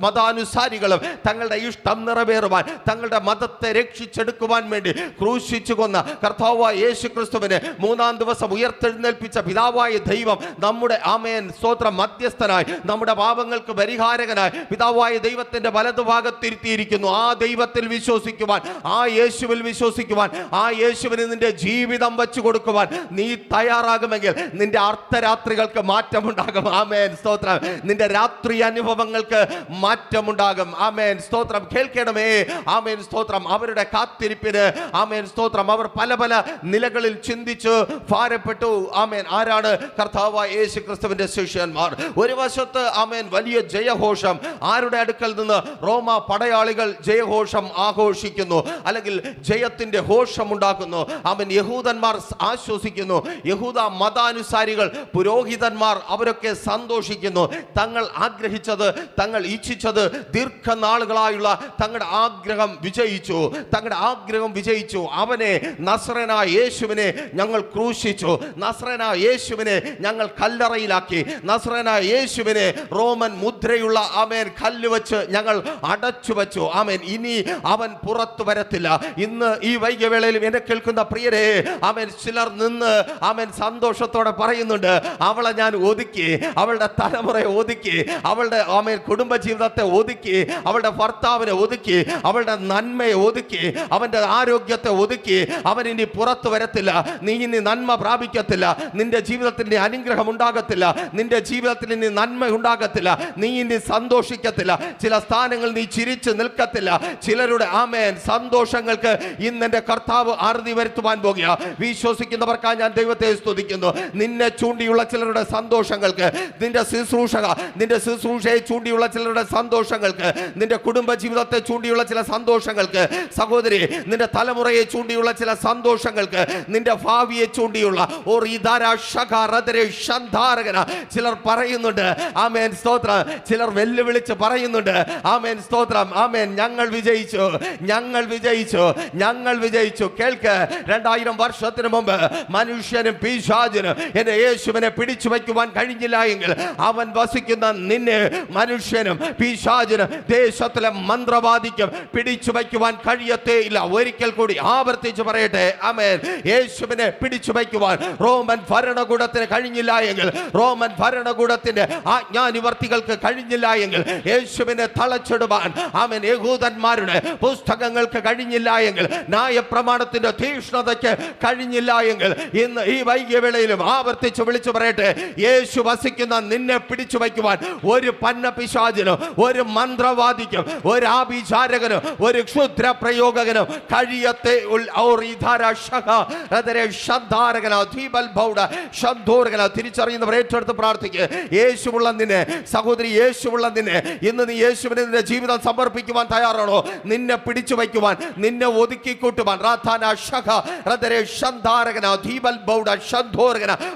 മതാനുസാരികളും തങ്ങളുടെ ഇഷ്ടം നിറവേറുവാൻ, തങ്ങളുടെ മതത്തെ രക്ഷിച്ചെടുക്കുവാൻ വേണ്ടി ക്രൂശിച്ചു കൊന്ന കർത്താവായ യേശു ക്രിസ്തുവിനെ 3-ാം ദിവസം ഉയർത്തെഴുന്നേൽപ്പിച്ച പിതാവായ ദൈവം നമ്മുടെ, ആമേൻ, സ്തോത്രം, മധ്യസ്ഥനായി, നമ്മുടെ പാപങ്ങൾക്ക് പരിഹാരകനായി പിതാവായ ദൈവത്തിന്റെ വലതുഭാഗത്തിരുത്തിയിരിക്കുന്നു. ആ ദൈവത്തിൽ വിശ്വസിക്കുവാൻ, ആ യേശുവിൽ വിശ്വസിക്കുവാൻ, ആ യേശുവിന് നിന്റെ ജീവിതം വെച്ചു കൊടുക്കുവാൻ നീ തയ്യാറാകുമെങ്കിൽ നിന്റെ അർദ്ധരാത്രികൾക്ക് മാറ്റമുണ്ടാകും. ആമേൻ, സ്തോത്രം. നിന്റെ രാത്രി അനുഭവങ്ങൾക്ക് മാറ്റമുണ്ടാകും. ആമേൻ, സ്തോത്രം. കേൾക്കണമേ. ആമേൻ, സ്തോത്രം. അവരുടെ കാത്തിരിപ്പിന്, ആമേൻ, സ്തോത്രം, അവർ പല പല നിലകളിൽ ചിന്തിച്ച് ഭാരപ്പെട്ടു. ആമേൻ. ആരാണ്? കർത്താവായ യേശു ക്രിസ്തുവിന്റെ ശിഷ്യന്മാർ. ഒരു വശത്ത്, ആമേൻ, വലിയ ജയഘോഷം. ആരുടെ അടുക്കൽ നിന്ന്? റോമ പടയാളികൾ ജയഘോഷം ആഘോഷിക്കുന്നു, അല്ലെങ്കിൽ ജയത്തിന്റെ ഘോഷം ഉണ്ടാക്കുന്നു. ആമേൻ. യഹൂദന്മാർ ആശ്വസിക്കുന്നു. യഹൂദ മതാനുസാരികൾ, പുരോഹിതന്മാർ, അവരൊക്കെ സന്തോഷിക്കുന്നു. തങ്ങൾ ആഗ്രഹിച്ചത്, തങ്ങൾ ഇച്ഛിച്ചത്, ദീർഘനാളുകളായുള്ള തങ്ങളുടെ ആഗ്രഹം വിജയിച്ചു. തങ്ങളുടെ ആഗ്രഹം വിജയിച്ചു. അവനെ, നസ്രനായ യേശുവിനെ ഞങ്ങൾ ക്രൂശിച്ചു. നസ്രനായ യേശുവിനെ ഞങ്ങൾ കല്ലറയിലാക്കി. നസ്രനായ യേശുവിനെ റോമൻ മുദ്രയുള്ള, ആമേൻ, കല്ല് വെച്ച് ഞങ്ങൾ അടച്ചു വെച്ചു. ആമേൻ. ഇനി അവൻ പുറത്തു വരത്തില്ല. ഇന്ന് ഈ വൈകിയവേളയിൽ എന്നെ കേൾക്കുന്ന പ്രിയരെ, ആമേൻ, ചിലർ നിന്ന്, ആമേൻ, സന്തോഷത്തോടെ പറയുന്നുണ്ട്, അവളെ ഞാൻ ഒതുക്കി, അവളുടെ തലമുറയെ ഒതുക്കി, അവളുടെ, ആമേൻ, കുടുംബജീവിതത്തെ ഒതുക്കി, അവളുടെ ഭർത്താവിനെ ഒതുക്കി, അവളുടെ നന്മയെ ഒതുക്കി, അവന്റെ ആരോഗ്യത്തെ ഒതുക്കി, അവൻ ഇനി പുറത്തു വരത്തില്ല. നീ ഇനി നന്മ പ്രാപിക്കത്തില്ല. നിന്റെ ജീവിതത്തിൽ ഇനി അനുഗ്രഹം ഉണ്ടാകത്തില്ല. നിന്റെ ജീവിതത്തിൽ ഇനി നന്മ ഉണ്ടാകത്തില്ല. നീ ഇനി സന്തോഷിക്കത്തില്ല. ചില സ്ഥാനങ്ങൾ നീ ചിരിച്ചു നിൽക്കത്തില്ല. ചിലരുടെ, ആമേൻ, സന്തോഷങ്ങൾക്ക് ഇന്ന് എന്റെ കർത്താവ് അറുതി വരുത്തുവാൻ പോകുക. വിശ്വസിക്കുന്നവർക്കായി ഞാൻ ദൈവത്തെ സ്തുതിക്കുന്നു. നിന്നെ ചൂണ്ടിയുള്ള ചിലരുടെ സന്തോഷങ്ങൾക്ക്, നിന്റെ ശുശ്രൂഷയെ ചൂണ്ടിയുള്ള ചിലരുടെ സന്തോഷങ്ങൾക്ക്, നിന്റെ കുടുംബ ജീവിതത്തെ ചൂണ്ടിയുള്ള ചില സന്തോഷങ്ങൾക്ക്, സഹോദരി, നിന്റെ തലമുറയെ ചൂണ്ടിയുള്ള ചില സന്തോഷങ്ങൾക്ക്, നിന്റെ ഭാവിയെ ചൂണ്ടിയുള്ള ചിലർ പറയുന്നുണ്ട്. ആമേൻ, സ്തോത്രം. ചിലർ വെല്ലുവിളിച്ച് പറയുന്നുണ്ട്. ആമേൻ, സ്തോത്രം. ആമേൻ. ഞങ്ങൾ വിജയിച്ചു, ഞങ്ങൾ വിജയിച്ചു, ഞങ്ങൾ വിജയിച്ചു. കേൾക്ക്, 2000 വർഷത്തിന് മുമ്പ് മനുഷ്യനും പിശാചിനും എന്റെ യേശുവിനെ പിടിച്ചു വയ്ക്കുവാൻ കഴിഞ്ഞില്ല എങ്കിൽ അവൻ വസിക്കുന്ന നിന്നെ മനുഷ്യനും പിശാചിനും ദേശത്തിലെ മന്ത്രവാദിക്കും പിടിച്ചു വയ്ക്കുവാൻ കഴിയത്തേ ഇല്ല. ഒരിക്കൽ കൂടി ആവർത്തിച്ച് പറയട്ടെ, ആമേൻ. യേശുവിനെ പിടിച്ചു വയ്ക്കുവാൻ റോമൻ ഭരണകൂടത്തിന് കഴിഞ്ഞില്ല എങ്കിൽ, റോമൻ ഭരണകൂടത്തിന്റെ ആജ്ഞാനിവർത്തികൾക്ക് കഴിഞ്ഞില്ല എങ്കിൽ, യേശുവിനെ തളച്ചിടുവാൻ ആമേൻ യഹൂദന്മാരുടെ പുസ്തകങ്ങൾക്ക് കഴിഞ്ഞില്ല എങ്കിൽ, ന്യായപ്രമാണത്തിന്റെ തീക്ഷ്ണതയ്ക്ക് കഴിഞ്ഞില്ല എങ്കിൽ, ഇന്ന് ഈ വൈകിയ വേളയിലും ആവർത്തിച്ച് വിളിച്ചു പറയട്ടെ, യേശു വസിക്കുന്ന നിന്നെ പിടിച്ചു വയ്ക്കുവാൻ ഒരു പന്നപിശാചിനും ഒരു മന്ത്രവാദിക്കും ഒരു ആഭിചാരകനും ഒരു ക്ഷുദ്ര പ്രയോഗകനും കഴിയത്തെ. തിരിച്ചറിയുന്നവർ ഏറ്റെടുത്ത് പ്രാർത്ഥിക്കുക. യേശുവുള്ള നിന്നെ സഹോദരി, യേശുവുള്ള നിന്നെ, ഇന്ന് നീ യേശുവിന് നിന്റെ ജീവിതം സമർപ്പിക്കുവാൻ തയ്യാറാണോ? നിന്നെ പിടിച്ചു വയ്ക്കുവാൻ, നിന്നെ ഒതുക്കിക്കൂട്ടുവാൻ.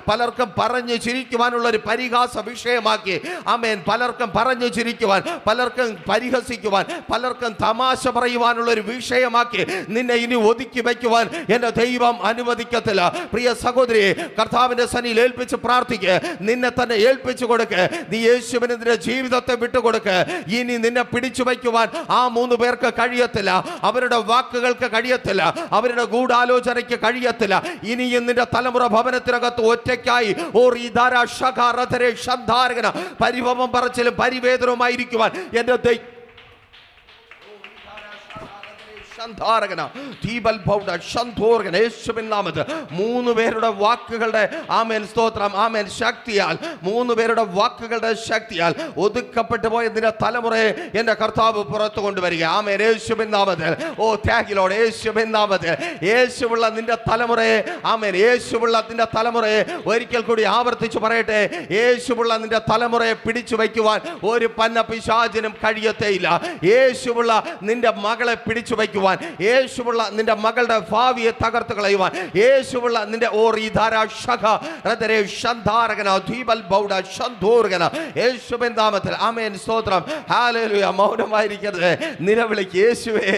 പലർക്കും പറഞ്ഞു ചിരിക്കുവാനുള്ള ഒരു പരിഹാസ വിഷയമാക്കി, ആമേൻ. പലർക്കും പറഞ്ഞു ചിരിക്കുവാൻ, പലർക്കും പരിഹസിക്കുവാൻ, പലർക്കും തമാശ പറയുവാനുള്ള ഒരു വിഷയമാക്കി നിന്നെ ഇനി ഒതുക്കി വയ്ക്കുവാൻ എന്റെ ദൈവം അനുവദിക്കത്തില്ല. പ്രിയ സഹോദരി, കർത്താവിന്റെ സന്നിധിയിൽ ഏൽപ്പിച്ച് പ്രാർത്ഥിക്കുക. നിന്നെ തന്നെ ഏൽപ്പിച്ചു കൊടുക്കുക. നീ യേശുവിന് നിന്റെ ജീവിതത്തെ വിട്ടുകൊടുക്കുക. ഇനി നിന്നെ പിടിച്ചു വയ്ക്കുവാൻ ആ 3 പേർക്ക് കഴിയത്തില്ല. അവരുടെ വാക്കുകൾക്ക് കഴിയത്തില്ല. അവരുടെ ഗൂഢാലോചനയ്ക്ക് കഴിയത്തില്ല. ഇനിയും നിന്റെ തലമുറ ഭവനത്തിനകത്ത് ഒറ്റയ്ക്കായി പരിഭവം പറച്ചിലും പരിവേദനവുമായിരിക്കുവാൻ എന്റെ മൂന്ന് പേരുടെ വാക്കുകളുടെ ആമേൻ സ്തോത്രം, ആമേൻ ശക്തിയാൽ, 3 പേരുടെ വാക്കുകളുടെ ശക്തിയാൽ ഒതുക്കപ്പെട്ടു പോയ നിന്റെ തലമുറയെ എന്റെ കർത്താവ് പുറത്തു കൊണ്ടുവരിക. ആമേൻ യേശുവിൻ നാമത്തിൽ. ഓ താങ്ക് യു ലോർഡ്. യേശുവിൻ നാമത്തിൽ യേശുവുള്ള നിന്റെ തലമുറയെ, ആമേൻ യേശുവുള്ള നിന്റെ തലമുറയെ ഒരിക്കൽ കൂടി ആവർത്തിച്ചു പറയട്ടെ, യേശുവുള്ള നിന്റെ തലമുറയെ പിടിച്ചു വയ്ക്കുവാൻ ഒരു പന്നപിശാചിനും കഴിയത്തേയില്ല. യേശുവുള്ള നിന്റെ മകളെ പിടിച്ചു വയ്ക്കുവാൻ, യേശുവുള്ള നിന്റെ മകളുടെ ഭാവിയെ തകർത്ത് കളയുവാൻ, യേശുവുള്ള നിന്റെ യേശുവിൻ നാമത്തിൽ. ആമേൻ സ്തോത്രം. ഹല്ലേലൂയ. മൗനമായിരിക്കരുത്, നിലവിളിക്ക്. യേശുവേ,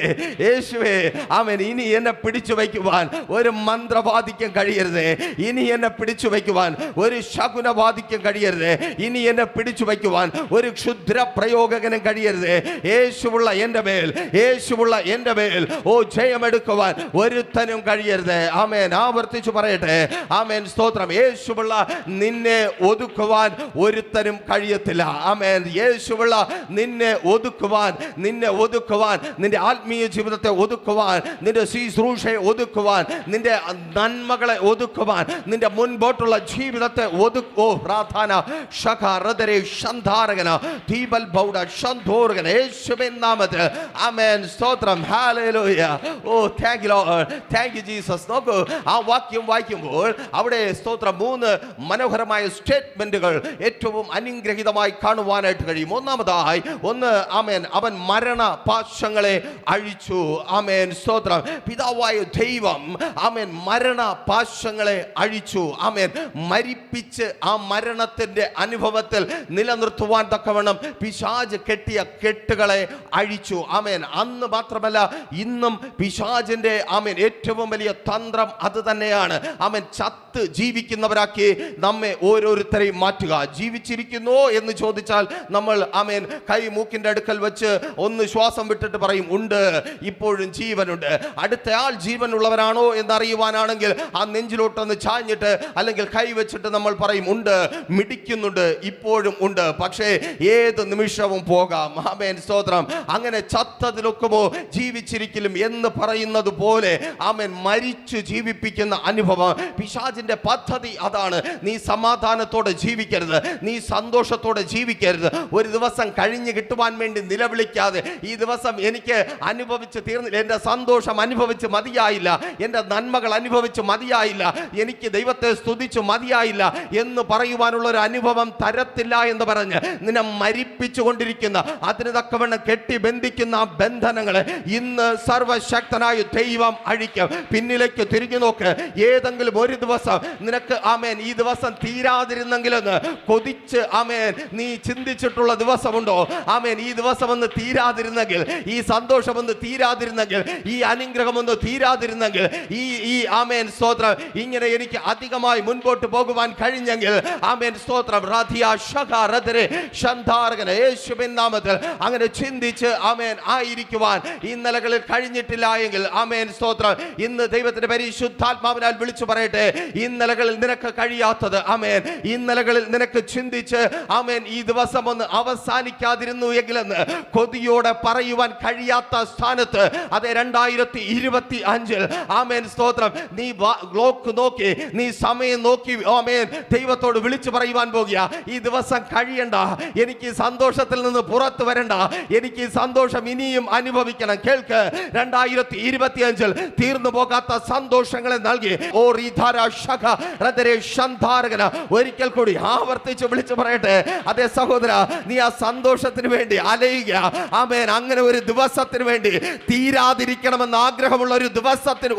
യേശുവേ, ആമേൻ. ഇനി എന്നെ പിടിച്ചു വയ്ക്കുവാൻ ഒരു മന്ത്രവാദിക്കും കഴിയരുത്. ഇനി എന്നെ പിടിച്ചു വയ്ക്കുവാൻ ഒരു ശകുനവാദിക്കും കഴിയരുത്. ഇനി എന്നെ പിടിച്ചു വയ്ക്കുവാൻ ഒരു ക്ഷുദ്ര പ്രയോഗകനും കഴിയരുത്. യേശുവുള്ള എൻ്റെ മേൽ, യേശുവുള്ള എൻ്റെ മേൽ ഓ ജയമെടുക്കുവാൻ ഒരുത്തനും കഴിയരുത്. ആമേൻ. ആവർത്തിച്ചു പറയട്ടെ, ആമേൻ സ്തോത്രം. യേശുവുള്ള നിന്നെ ഒതുക്കുവാൻ ഒരുത്തനും കഴിയത്തില്ല. ആമേൻ. യേശുവുള്ള നിന്നെ ഒതുക്കുവാൻ, നിന്നെ ഒതുക്കുവാൻ, നിന്റെ ആത്മീയ ജീവിതത്തെ ഒതുക്കുവാൻ, നിന്റെ ശുശ്രൂഷയെ ഒതുക്കുവാൻ, നിന്റെ നന്മകളെ ഒതുക്കുവാൻ, നിന്റെ മുൻപോട്ടുള്ള ജീവിതത്തെ യേശുവിൻ നാമത്തിൽ. ആമേൻ സ്തോത്രം. ഹല്ലേലൂയ. Oh thank you Lord. Thank you Jesus. നോക്കൂ, ആ വാക്യം വായിക്കുമ്പോൾ അവിടെ സ്തോത്രം 3 മനോഹരമായ സ്റ്റേറ്റ്മെന്റുകൾ ഏറ്റവും അനുഗ്രഹീതമായി കാണുവാനായിട്ട് കഴിയും. ഒന്നാമതായി, ആമേൻ, അവൻ മരണപാശങ്ങളെ അഴിച്ചു. ആമേൻ സ്തോത്രം. പിതാവായ ദൈവം, ആമേൻ, മരണപാശങ്ങളെ അഴിച്ചു. ആമേൻ. മരിപ്പിച്ച് ആ മരണത്തിന്റെ അനുഭവത്തിൽ നിലനിർത്തുവാൻ തക്കവണ്ണം പിശാച് കെട്ടിയ കെട്ടുകളെ അഴിച്ചു. ആമേൻ. അന്ന് മാത്രമല്ല, ഇന്നും പിശാചിന്റെ ആമേൻ ഏറ്റവും വലിയ തന്ത്രം അത് തന്നെയാണ്. ആമേൻ. ചത്ത് ജീവിക്കുന്നവരാക്കി നമ്മെ ഓരോരുത്തരെയും മാറ്റുക. ജീവിച്ചിരിക്കുന്നോ എന്ന് ചോദിച്ചാൽ നമ്മൾ ആമേൻ കൈ മൂക്കിന്റെ അടുക്കൽ വെച്ച് ഒന്ന് ശ്വാസം വിട്ടിട്ട് പറയും, ഉണ്ട്, ഇപ്പോഴും ജീവനുണ്ട്. അടുത്തയാൾ ജീവനുള്ളവരാണോ എന്നറിയുവാനാണെങ്കിൽ ആ നെഞ്ചിലോട്ടൊന്ന് ചാഞ്ഞിട്ട് അല്ലെങ്കിൽ കൈ വെച്ചിട്ട് നമ്മൾ പറയും, ഉണ്ട്, മിടിക്കുന്നുണ്ട്, ഇപ്പോഴും ഉണ്ട്, പക്ഷേ ഏത് നിമിഷവും പോകാം. ആമേൻ സ്തോത്രം. അങ്ങനെ ചത്തതിലൊക്കുമോ ജീവിച്ചിരിക്കലും എന്ന് പറയുന്നത് പോലെ ആമേൻ മരിച്ചു ജീവിപ്പിക്കുന്ന അനുഭവം. പിശാചിന്റെ പദ്ധതി അതാണ്. നീ സമാധാനത്തോടെ ജീവിക്കരുത്, നീ സന്തോഷത്തോടെ ജീവിക്കരുത്. ഒരു ദിവസം കഴിഞ്ഞ് കിട്ടുവാൻ വേണ്ടി നിലവിളിക്കാതെ, ഈ ദിവസം എനിക്ക് അനുഭവിച്ച് തീർന്നില്ല, എൻ്റെ സന്തോഷം അനുഭവിച്ച് മതിയായില്ല, എൻ്റെ നന്മകൾ അനുഭവിച്ച് മതിയായില്ല, എനിക്ക് ദൈവത്തെ സ്തുതിച്ചു മതിയായില്ല എന്ന് പറയുവാനുള്ള ഒരു അനുഭവം തരത്തില്ല എന്ന് പറഞ്ഞ് നിന്നെ മരിപ്പിച്ചു കൊണ്ടിരിക്കുന്ന, അതിന് തക്കവണ്ണം കെട്ടി ബന്ധിക്കുന്ന ബന്ധനങ്ങളെ ഇന്ന് സർവശക്തനായ ദൈവം അഴിക്കും. പിന്നിലേക്ക് തിരിഞ്ഞു നോക്ക്. ഏതെങ്കിലും ഒരു ദിവസം നിനക്ക് ആമേൻ ഈ ദിവസം തീരാതിരുന്നെങ്കിലെന്ന് കൊതിച്ച് ആമേൻ നീ ചിന്തിച്ചിട്ടുള്ള ദിവസമുണ്ടോ? ആമേൻ ഈ ദിവസം ഒന്ന് തീരാതിരുന്നെങ്കിൽ, ഈ സന്തോഷം ഒന്ന് തീരാതിരുന്നെങ്കിൽ, ഈ അനുഗ്രഹം ഒന്ന് തീരാതിരുന്നെങ്കിൽ, ഈ ആമേൻ സ്തോത്രം ഇങ്ങനെ എനിക്ക് അധികമായി മുൻപോട്ട് പോകുവാൻ കഴിഞ്ഞെങ്കിൽ, ആമേൻ സ്തോത്രം, യേശുവിൻ നാമത്തിൽ അങ്ങനെ ചിന്തിച്ച് ആമേൻ ആയിരിക്കുവാൻ, ഈ നിലകളിൽ കഴിഞ്ഞിട്ടില്ല എങ്കിൽ ആമേൻ സ്തോത്രം, ഇന്ന് ദൈവത്തിന്റെ പരിശുദ്ധാത്മാവിനാൽ വിളിച്ചു പറയട്ടെ, ഇന്നലകളിൽ നിനക്ക് കഴിയാത്തത് ആമേൻ, ഇന്നലകളിൽ നിനക്ക് ചിന്തിച്ച് ആമേൻ ഈ ദിവസം ഒന്ന് അവസാനിക്കാതിരുന്നു എങ്കിലെന്ന് കൊതിയോടെ പറയുവാൻ കഴിയാത്ത സ്ഥാനത്ത് അതെ 2025 ആമേൻ സ്തോത്രം, നീ ക്ലോക്ക് നോക്കി, നീ സമയം നോക്കി ആമേൻ ദൈവത്തോട് വിളിച്ചു പറയുവാൻ പോകുക. ഈ ദിവസം കഴിയണ്ട, എനിക്ക് സന്തോഷത്തിൽ നിന്ന് പുറത്തു വരണ്ട, എനിക്ക് സന്തോഷം ഇനിയും അനുഭവിക്കണം. കേൾക്ക്, 2025 തീർന്നു പോകാത്ത സന്തോഷങ്ങളെ നൽകി ഒരിക്കൽ കൂടി ആവർത്തിച്ച് വിളിച്ചു പറയട്ടെ, അതേ സഹോദര, നീ ആ സന്തോഷത്തിന് വേണ്ടി അലയുക. ആമേൻ, അങ്ങനെ ഒരു ദിവസത്തിന് വേണ്ടി, തീരാതിരിക്കണമെന്ന് ആഗ്രഹമുള്ള ഒരു ദിവസത്തിന്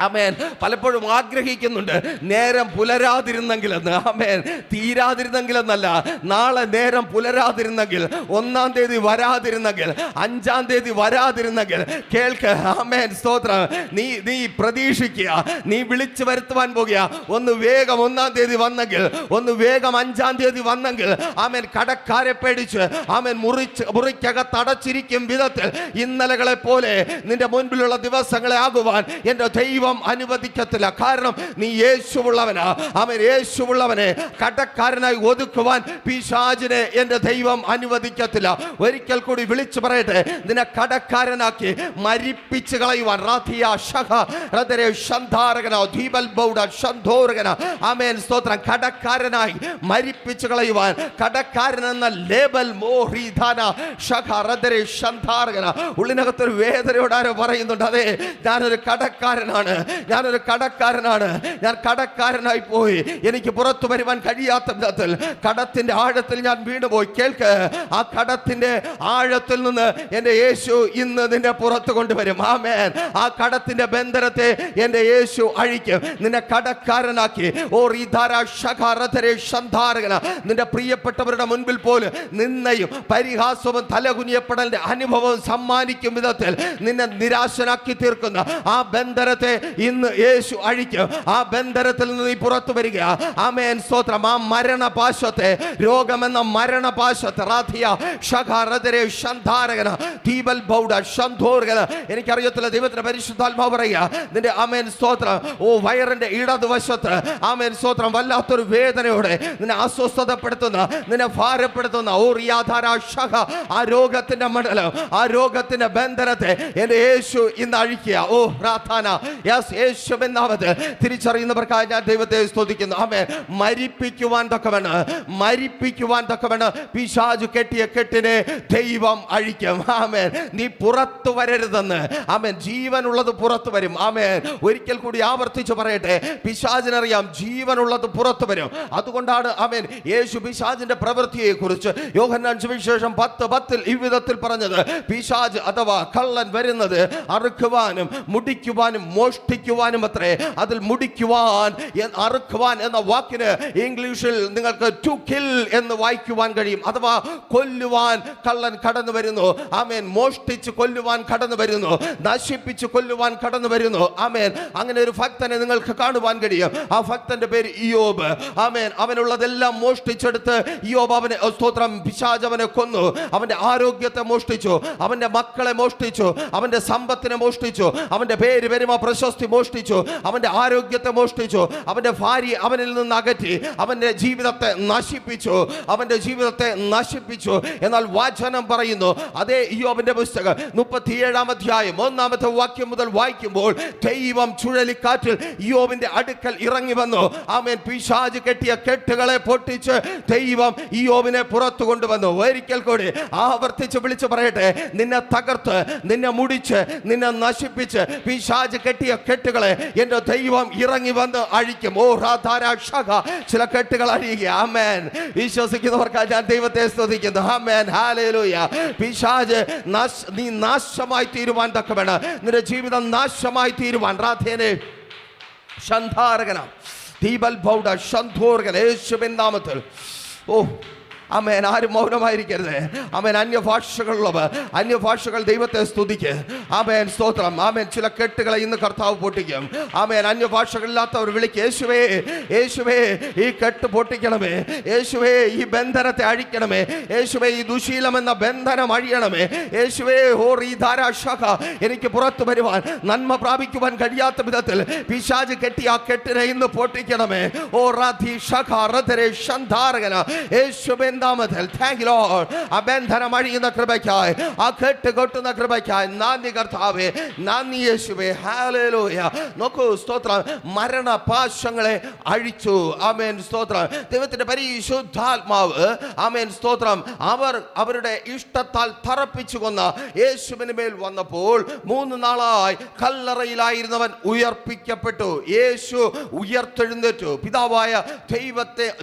ആമേൻ പലപ്പോഴും ആഗ്രഹിക്കുന്നുണ്ട് നേരം പുലരാതിരുന്നെങ്കിലെന്ന്. ആമേൻ, തീരാതിരുന്നെങ്കിലെന്നല്ല, നാളെ നേരം പുലരാതിരുന്നെങ്കിൽ, 1-ാം തീയതി വരാതിരുന്നെങ്കിൽ, 5-ാം തീയതി വരാതിരുന്നെങ്കിൽ. കേൾക്ക്, ആമേൻ സ്തോത്രം, നീ പ്രതീക്ഷിക്കുക, നീ വിളിച്ചു വരുത്തുവാൻ പോകുക. ഒന്ന് വേഗം 1-ാം തീയതി വന്നെങ്കിൽ, ഒന്ന് വേഗം 5-ാം തീയതി വന്നെങ്കിൽ, ആമേൻ കടക്കാരെ പേടിച്ച് ആമേൻ മുറിക്കകത്ത് അടച്ചിരിക്കും വിധത്തിൽ ഇന്നലകളെ പോലെ നിന്റെ മുൻപിലുള്ള ദിവസങ്ങളെ ആകുവാൻ എൻ്റെ ദൈവം അനുവദിക്കത്തില്ല. കാരണം നീ യേശുവുള്ളവനാ. അവൻ യേശുവുള്ളവനെ കടക്കാരനായി ഒതുക്കുവാൻ പിശാചിനെ എൻ്റെ ദൈവം അനുവദിക്കത്തില്ല. ഒരിക്കൽ കൂടി വിളിച്ചു പറയട്ടെ, നിന്നെ കടക്കാരനാക്കി മരിപ്പിച്ച് കളയുവാൻ ആമേൻ സ്തോത്രം, കടക്കാരനായി മരിപ്പിച്ച് കളയുവാൻ, കടക്കാരൻ എന്ന ലേബൽ ഉള്ളിനകത്തൊരു വേദനയോട് ആരോ പറയുന്നുണ്ട്, അതെ ഞാനൊരു കടക്കാരനാണ്, ഞാനൊരു കടക്കാരനാണ്, ഞാൻ കടക്കാരനായി പോയി, എനിക്ക് പുറത്തു വരുവാൻ കഴിയാത്ത വിധത്തിൽ കടത്തിന്റെ ആഴത്തിൽ ഞാൻ വീണുപോയി. കേൾക്ക്, ആ കടത്തിന്റെ ആഴത്തിൽ നിന്ന് എൻ്റെ യേശു ഇന്ന് നിന്നെ പുറത്തു കൊണ്ടുവരും. ആമേൻ, ആ കടത്തിന്റെ ബന്ധനത്തെ എൻ്റെ യേശു അഴിക്കും, നിന്നെ കടക്കാരനാക്കി. നിന്റെ പ്രിയപ്പെട്ടവരുടെ മുൻപിൽ പോലും നിന്നയും പരിഹാസവും തലകുനിയപ്പെടലിന്റെ അനുഭവവും സമ്മാനിക്കും വിധത്തിൽ നിന്നെ നിരാശനാക്കി തീർക്കുന്ന ആ ബന്ധനത്തെ ഇന്ന് യേശു അഴിക്കും. ആ ബന്ധനത്തിൽ നിന്ന് നീ പുറത്തു വരിക. ആമേൻ സ്തോത്രം. ആ മരണപാശത്തെ, രോഗമെന്ന മരണപാശത്തെ എനിക്കറിയത്തില്ല, ദൈവത്തിന്റെ പരിശുദ്ധാത്മാവ് പറയുക, നിന്റെ ആമേൻ സ്തോത്രം വയറിന്റെ ഇടതുവശത്ത് ആമേൻ സ്തോത്രം വല്ലാത്തൊരു വേദനയോടെ നിന്നെ അസ്വസ്ഥതപ്പെടുത്തുന്ന, നിന്നെ ഭാരപ്പെടുത്തുന്ന ആ രോഗത്തിന്റെ മണ്ഡലം, ആ രോഗത്തിന്റെ ബന്ധനത്തെ എൻ്റെ യേശു ഇന്ന് അഴിക്കുക. യേശുവിൻ നാമത്തിൽ തിരിച്ചറിയുന്നവർക്കായി ഞാൻ ദൈവത്തെ സ്തുതിക്കുന്നു. ആമേൻ, മരിപ്പിക്കുവാൻ തക്കവണ്ണം പിശാച് കെട്ടിയ കെട്ടിനെ ദൈവം അഴിക്കും. ആമേൻ, നീ പുറത്തു വരരുതെന്ന്. ആമേൻ, ജീവനുള്ളത് പുറത്തു വരും. ആമേൻ, ഒരിക്കൽ കൂടി ആവർത്തിച്ചു പറയട്ടെ, പിശാചിനറിയാം ജീവനുള്ളത് പുറത്തു വരും. അതുകൊണ്ടാണ് ആമേൻ യേശു പിശാചിന്റെ പ്രവൃത്തിയെ കുറിച്ച് യോഹന്നാൻ സുവിശേഷം 10:10 ഈ വിധത്തിൽ പറഞ്ഞത്, പിശാച് അഥവാ കള്ളൻ വരുന്നത് അറുക്കുവാനും മുടിക്കുവാനും മോഷ്ടിക്കുവാനും അത്രേ. അതിൽ മുടിക്കുവാൻ, അറുക്കുവാൻ എന്ന വാക്കിന് ഇംഗ്ലീഷിൽ നിങ്ങൾക്ക് ടു കിൽ എന്ന് വായിക്കുവാൻ കഴിയും. അഥവാ കൊല്ലുവാൻ കള്ളൻ കടന്നു വരുന്നു. ആമേൻ, മോഷ്ടിച്ച് കൊല്ലുവാൻ കടന്നു വരുന്നു, നശിപ്പിച്ച് കൊല്ലുവാൻ കടന്നു വരുന്നു. ആമേൻ, അങ്ങനെ ഒരു ഭക്തനെ നിങ്ങൾക്ക് കാണുവാൻ കഴിയും. ആ ഭക്തന്റെ പേര് ഇയ്യോബ്. ആമേൻ, അവനുള്ളതെല്ലാം മോഷ്ടിച്ചെടുത്ത് ഇയ്യോബ് അവനെ സ്തോത്രം പിശാച് അവനെ കൊന്നു. അവന്റെ ആരോഗ്യത്തെ മോഷ്ടിച്ചു, അവന്റെ മക്കളെ മോഷ്ടിച്ചു, അവന്റെ സമ്പത്തിനെ മോഷ്ടിച്ചു, അവന്റെ പേര് പെരുമ പ്രശസ്തി മോഷ്ടിച്ചു, അവന്റെ ആരോഗ്യത്തെ മോഷ്ടിച്ചു, അവന്റെ ഭാര്യ അവനിൽ നിന്ന് അകറ്റി, അവന്റെ ജീവിതത്തെ നശിപ്പിച്ചു, അവന്റെ ജീവിതത്തെ നശിപ്പിച്ചു. എന്നാൽ വചനം പറയുന്നു, അതേ ഇയ്യോബിന്റെ പുസ്തകം 37-ാം അധ്യായം 1-ാമത്തെ വാക്യം മുതൽ വായിക്കുമ്പോൾ, ദൈവം ചുഴലിക്കാറ്റിൽ ഇയ്യോബിന്റെ അടുക്കൽ ഇറങ്ങി വന്നു. ആമേൻ, പിശാച് കെട്ടിയ കെട്ടുകളെ പൊട്ടിച്ച് ദൈവം ഇയ്യോബിനെ പുറത്തു കൊണ്ടുവന്നു. ഒരിക്കൽ കൂടി ആവർത്തിച്ച് വിളിച്ചു പറയട്ടെ, നിന്നെ തകർത്ത്, നിന്നെ മുടിച്ച്, നിന്നെ നശിപ്പിച്ച് പിശാച് കെട്ടിയ കെട്ടുകളെ എൻ്റെ ദൈവം ഇറങ്ങി വന്ന് അഴിക്കും. ചില കെട്ടുകൾ അഴിയുക. ആമേൻ, വിശ്വസിക്കുന്നവർക്കായി ഞാൻ ദൈവത്തെ സ്തുതിക്കുന്നു. ആമേൻ, ഹല്ലേലൂയ. പിശാച് നീ നാശമായി തീരുവാൻ തക്കവേണം, നിന്റെ ജീവിതം നാശമായി തീരുവാൻ യേശുവിൻ നാമത്തിൽ ആമേൻ. ആരും മൗനമായിരിക്കരുത്. ആമേൻ. അന്യഭാഷകൾ ദൈവത്തെ സ്തുതിക്ക്. ആമേൻ. സ്തോത്രം. ആമേൻ. ചില കെട്ടുകളെ ഇന്ന് കർത്താവ് പൊട്ടിക്കും. ആമേൻ. അന്യഭാഷകളില്ലാത്തവർ വിളിക്ക്, യേശുവേ, യേശുവേ, ഈ കെട്ട് പൊട്ടിക്കണമേ. യേശുവേ, ഈ ബന്ധനത്തെ അഴിക്കണമേ. യേശുവേ, ഈ ദുശീലം എന്ന ബന്ധനം അഴിയണമേ. യേശുവേ, ഈ ധാരാശാഖ എനിക്ക് പുറത്തു വരുവാൻ, നന്മ പ്രാപിക്കുവാൻ കഴിയാത്ത വിധത്തിൽ പിശാച് കെട്ടി ആ കെട്ടിനെ ഇന്ന് പൊട്ടിക്കണമേ. ഓ റാധി ശഖ റദരെ ശന്ധാരകന യേശുവിൻ നാമത്തിൽ. Thank you Lord. ആ ബന്ധനം അഴിയുന്ന കൃപയ്ക്കായി, ആ കെട്ട് കൊട്ടുന്ന കൃപയ്ക്കായി നന്ദി കർത്താവേ, നന്ദി യേശുവേ. ഹല്ലേലൂയ. നോക്കൂ, സ്തോത്രം. മരണപാശങ്ങളെ അഴിച്ചു. ആമേൻ. സ്തോത്രം. ദൈവത്തിന്റെ പരിശുദ്ധാത്മാവ്, ആമേൻ. സ്തോത്രം, അവരുടെ ഇഷ്ടത്താൽ തറപ്പിച്ചു കൊന്ന യേശുവിന് മേൽ വന്നപ്പോൾ 3 നാളായി കല്ലറയിലായിരുന്നവൻ ഉയർപ്പിക്കപ്പെട്ടു. യേശു ഉയർത്തെഴുന്നേറ്റു. പിതാവായ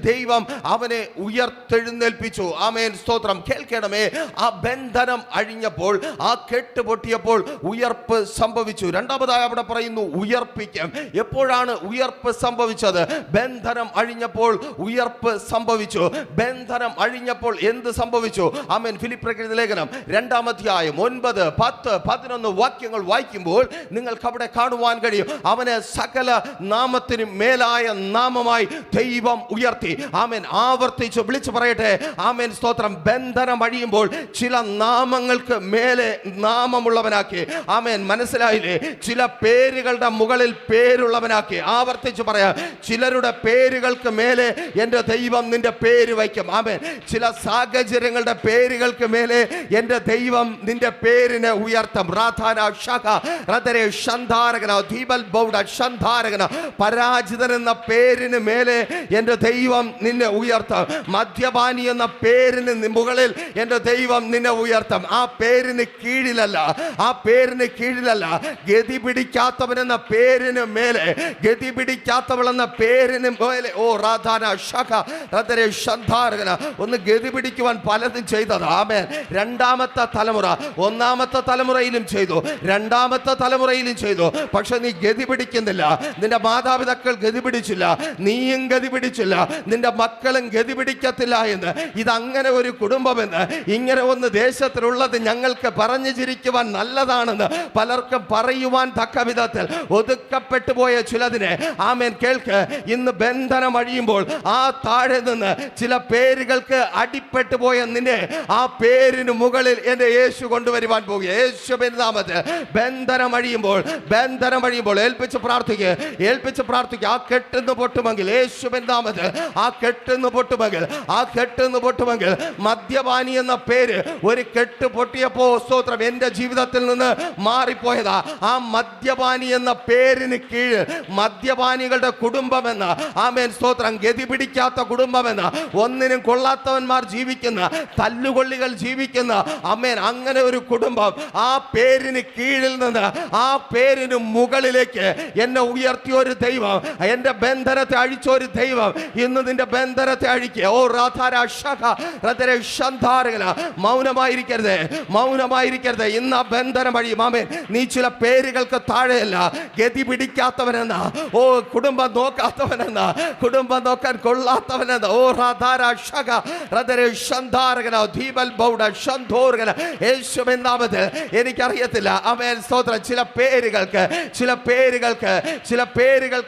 ദൈവം അവനെ ഉയർത്തെഴുന്നേൽപ്പിച്ചു. ആമേൻ. സ്തോത്രം. കേൾക്കണമേ, ആ ബന്ധനം അഴിഞ്ഞപ്പോൾ, ആ കെട്ട് പൊട്ടിയപ്പോൾ ഉയർപ്പ് സംഭവിച്ചു. രണ്ടാമതായി അവിടെ പറയുന്നു ഉയർപ്പിക്കും. എപ്പോഴാണ് ഉയർപ്പ് സംഭവിച്ചത്? ബന്ധനം അഴിഞ്ഞപ്പോൾ ഉയർപ്പ് സംഭവിച്ചു. ബന്ധനം അഴിഞ്ഞപ്പോൾ എന്ത് സംഭവിച്ചു? ആമേൻ. ഫിലിപ്പിയർക്ക് എഴുതിയ ലേഖനം 2-ാം അധ്യായം 9, 10, 11 വാക്യങ്ങൾ വായിക്കുമ്പോൾ നിങ്ങൾക്ക് അവിടെ കാണുവാൻ കഴിയും. അവനെ സകല നാമത്തിനും മേലായ നാമമായി ദൈവം ഉയർത്തി. ആമേൻ. ആവർത്തിച്ച് വിളിച്ചു പറയട്ടെ. ആമേൻ. സ്തോത്രം. ബന്ധനം അഴിയുമ്പോൾ ചില നാമങ്ങൾക്ക് മേലെ നാമമുള്ളവനാക്കി. ആമേൻ. മനസ്സിലായില്ലേ? ചില പേരുകളുടെ മുകളിൽ പേരുള്ളവനാക്കി. ആവർത്തിച്ച് പറയാം. ചിലരുടെ പേരുകൾക്ക് മേലെ എൻ്റെ ദൈവം നിന്റെ പേര് വയ്ക്കും. ആമേൻ. ചില സാഹചര്യങ്ങളുടെ പേരുകൾക്ക് മേലെ എൻ്റെ ദൈവം നിന്റെ പേരിനെ ഉയർത്തും. റാധാന ശഖ റദരെ ശന്ധാരകന ദീപൽ ബൗഡ ശന്ധാരകന. പരാജിതൻ എന്ന പേരിന് മേലെ എൻ്റെ ദൈവം നിന്നെ ഉയർത്തും. മദ്യപാനി എന്ന പേരിന് മുകളിൽ എൻ്റെ ദൈവം നിന്നെ ഉയർത്തും. ആ പേരിന് കീഴിലല്ല, ആ പേരിന് കീഴിലല്ല. ഗതി പിടിക്കാത്തവൻ എന്ന പേരിന് മേലെ, ഗതി പിടിക്കാത്തവൾ എന്ന പേരിന് മേലെ. ഓ റാധാന ശഖ റദരെ ശന്ധാരകന. ഒന്ന് ഗതി പിടിക്കുവാൻ പലതും ചെയ്തത്. ആമേൻ. രണ്ടാമത്തെ തലമുറ, ഒന്നാമത്തെ തലമുറയിലും ചെയ്തു, രണ്ടാമത്തെ തലമുറയിലും ചെയ്തു. പക്ഷെ നീ ഗതി പിടിക്കുന്നില്ല. നിന്റെ മാതാപിതാക്കൾ ഗതി പിടിച്ചില്ല, നീയും ഗതി പിടിച്ചില്ല, നിന്റെ മക്കളും ഗതി പിടിക്കത്തില്ല എന്ന്. ഇതങ്ങനെ ഒരു കുടുംബമെന്ന്, ഇങ്ങനെ ഒന്ന് ദേശത്തിലുള്ളത് ഞങ്ങൾക്ക് പറഞ്ഞു ചിരിക്കുവാൻ നല്ലതാണെന്ന് പലർക്കും പറയുവാൻ തക്ക വിധത്തിൽ ഒതുക്കപ്പെട്ടു പോയ ചിലതിനെ, ആമേൻ, കേൾക്ക്. ഇന്ന് ബന്ധനം അഴിയുമ്പോൾ ആ താഴെ നിന്ന് ചില പേരുകൾക്ക് അടിപ്പെട്ടു പോയ നിന്നെ ആ പേരിന് മുകളിൽ എൻ്റെ യേശു കൊണ്ടുവരുവാൻ പോകുക. യേശുവിൻ നാമത്തിൽ ബന്ധനം അഴിയുമ്പോൾ, ബന്ധനം അഴിയുമ്പോൾ ഏൽപ്പിച്ച് പ്രാർത്ഥിക്കുക. ആ കെട്ടുന്നു പൊട്ടുമെങ്കിൽ, യേശുവിൻ നാമത്തിൽ ആ കെട്ടുന്നു പൊട്ടുമെങ്കിൽ, ആ കെട്ടുന്നു പൊട്ടുമെങ്കിൽ. മദ്യപാനി എന്ന പേര് ഒരു കെട്ട് പൊട്ടിയപ്പോ, സ്തോത്രം, എൻ്റെ ജീവിതത്തിൽ നിന്ന് മാറിപ്പോയതാ. ആ മദ്യപാനി എന്ന പേരിന് കീഴ് മദ്യപാനികളുടെ കുടുംബമെന്ന, ആമേൻ, സ്തോത്രം, ഗതി പിടിക്കാത്ത കുടുംബമെന്ന, ഒന്നിനും കൊള്ളാത്തവന്മാർ ജീവിക്കുന്ന, തല്ലുകൊള്ളികൾ ജീവിക്കുന്ന, ആമേൻ, അങ്ങനെ ഒരു കുടുംബം. ആ പേരിന് കീഴിൽ നിന്ന് ആ പേരിന് മുകളിലേക്ക് എന്നെ ഉയർത്തിയ ഒരു ദൈവം, എൻ്റെ ബന്ധനത്തെ അഴിച്ച ഒരു ദൈവം ഇന്ന് നിന്റെ ബന്ധനത്തെ അഴിക്കുക. ഓ റാധാര ശഖ റദരെ ശന്ധാരകന. മൗനമായിരിക്കരുത്, മൗനമായിരിക്കരുത്. ഇന്ന് ആ ബന്ധനം അഴിയും. ആമേൻ. നീ ചില പേരുകൾക്ക് താഴെയല്ല. ഗതി പിടിക്കാത്തവനെന്ന, ഓ കുടുംബം നോക്കാത്തവനെന്ന, കുടുംബം നോക്കാൻ കൊള്ളാത്തവനെന്ന, ഓ റാധാര ശഖ റദരെ ശന്ധാരകന ദീപൽ ബൗഡ ശന്ധോർഗന. യേശുവിൻ നാമത്തിൽ. എനിക്കറിയത്തില്ല, ആമേൻ, സ്തോത്രം, ചില പേരുകൾക്ക്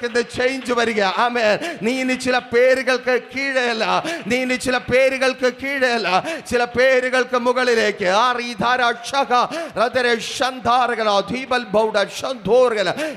ഇന്ന് ചേഞ്ച് വരിക. ആമേൻ. നീ ഇനി ചില പേരുകൾക്ക് കീഴെയല്ല, നീ ഇനി ചില പേരുകൾക്ക് കീഴെയല്ല, ചില പേരുകൾക്ക് മുകളിലേക്ക്.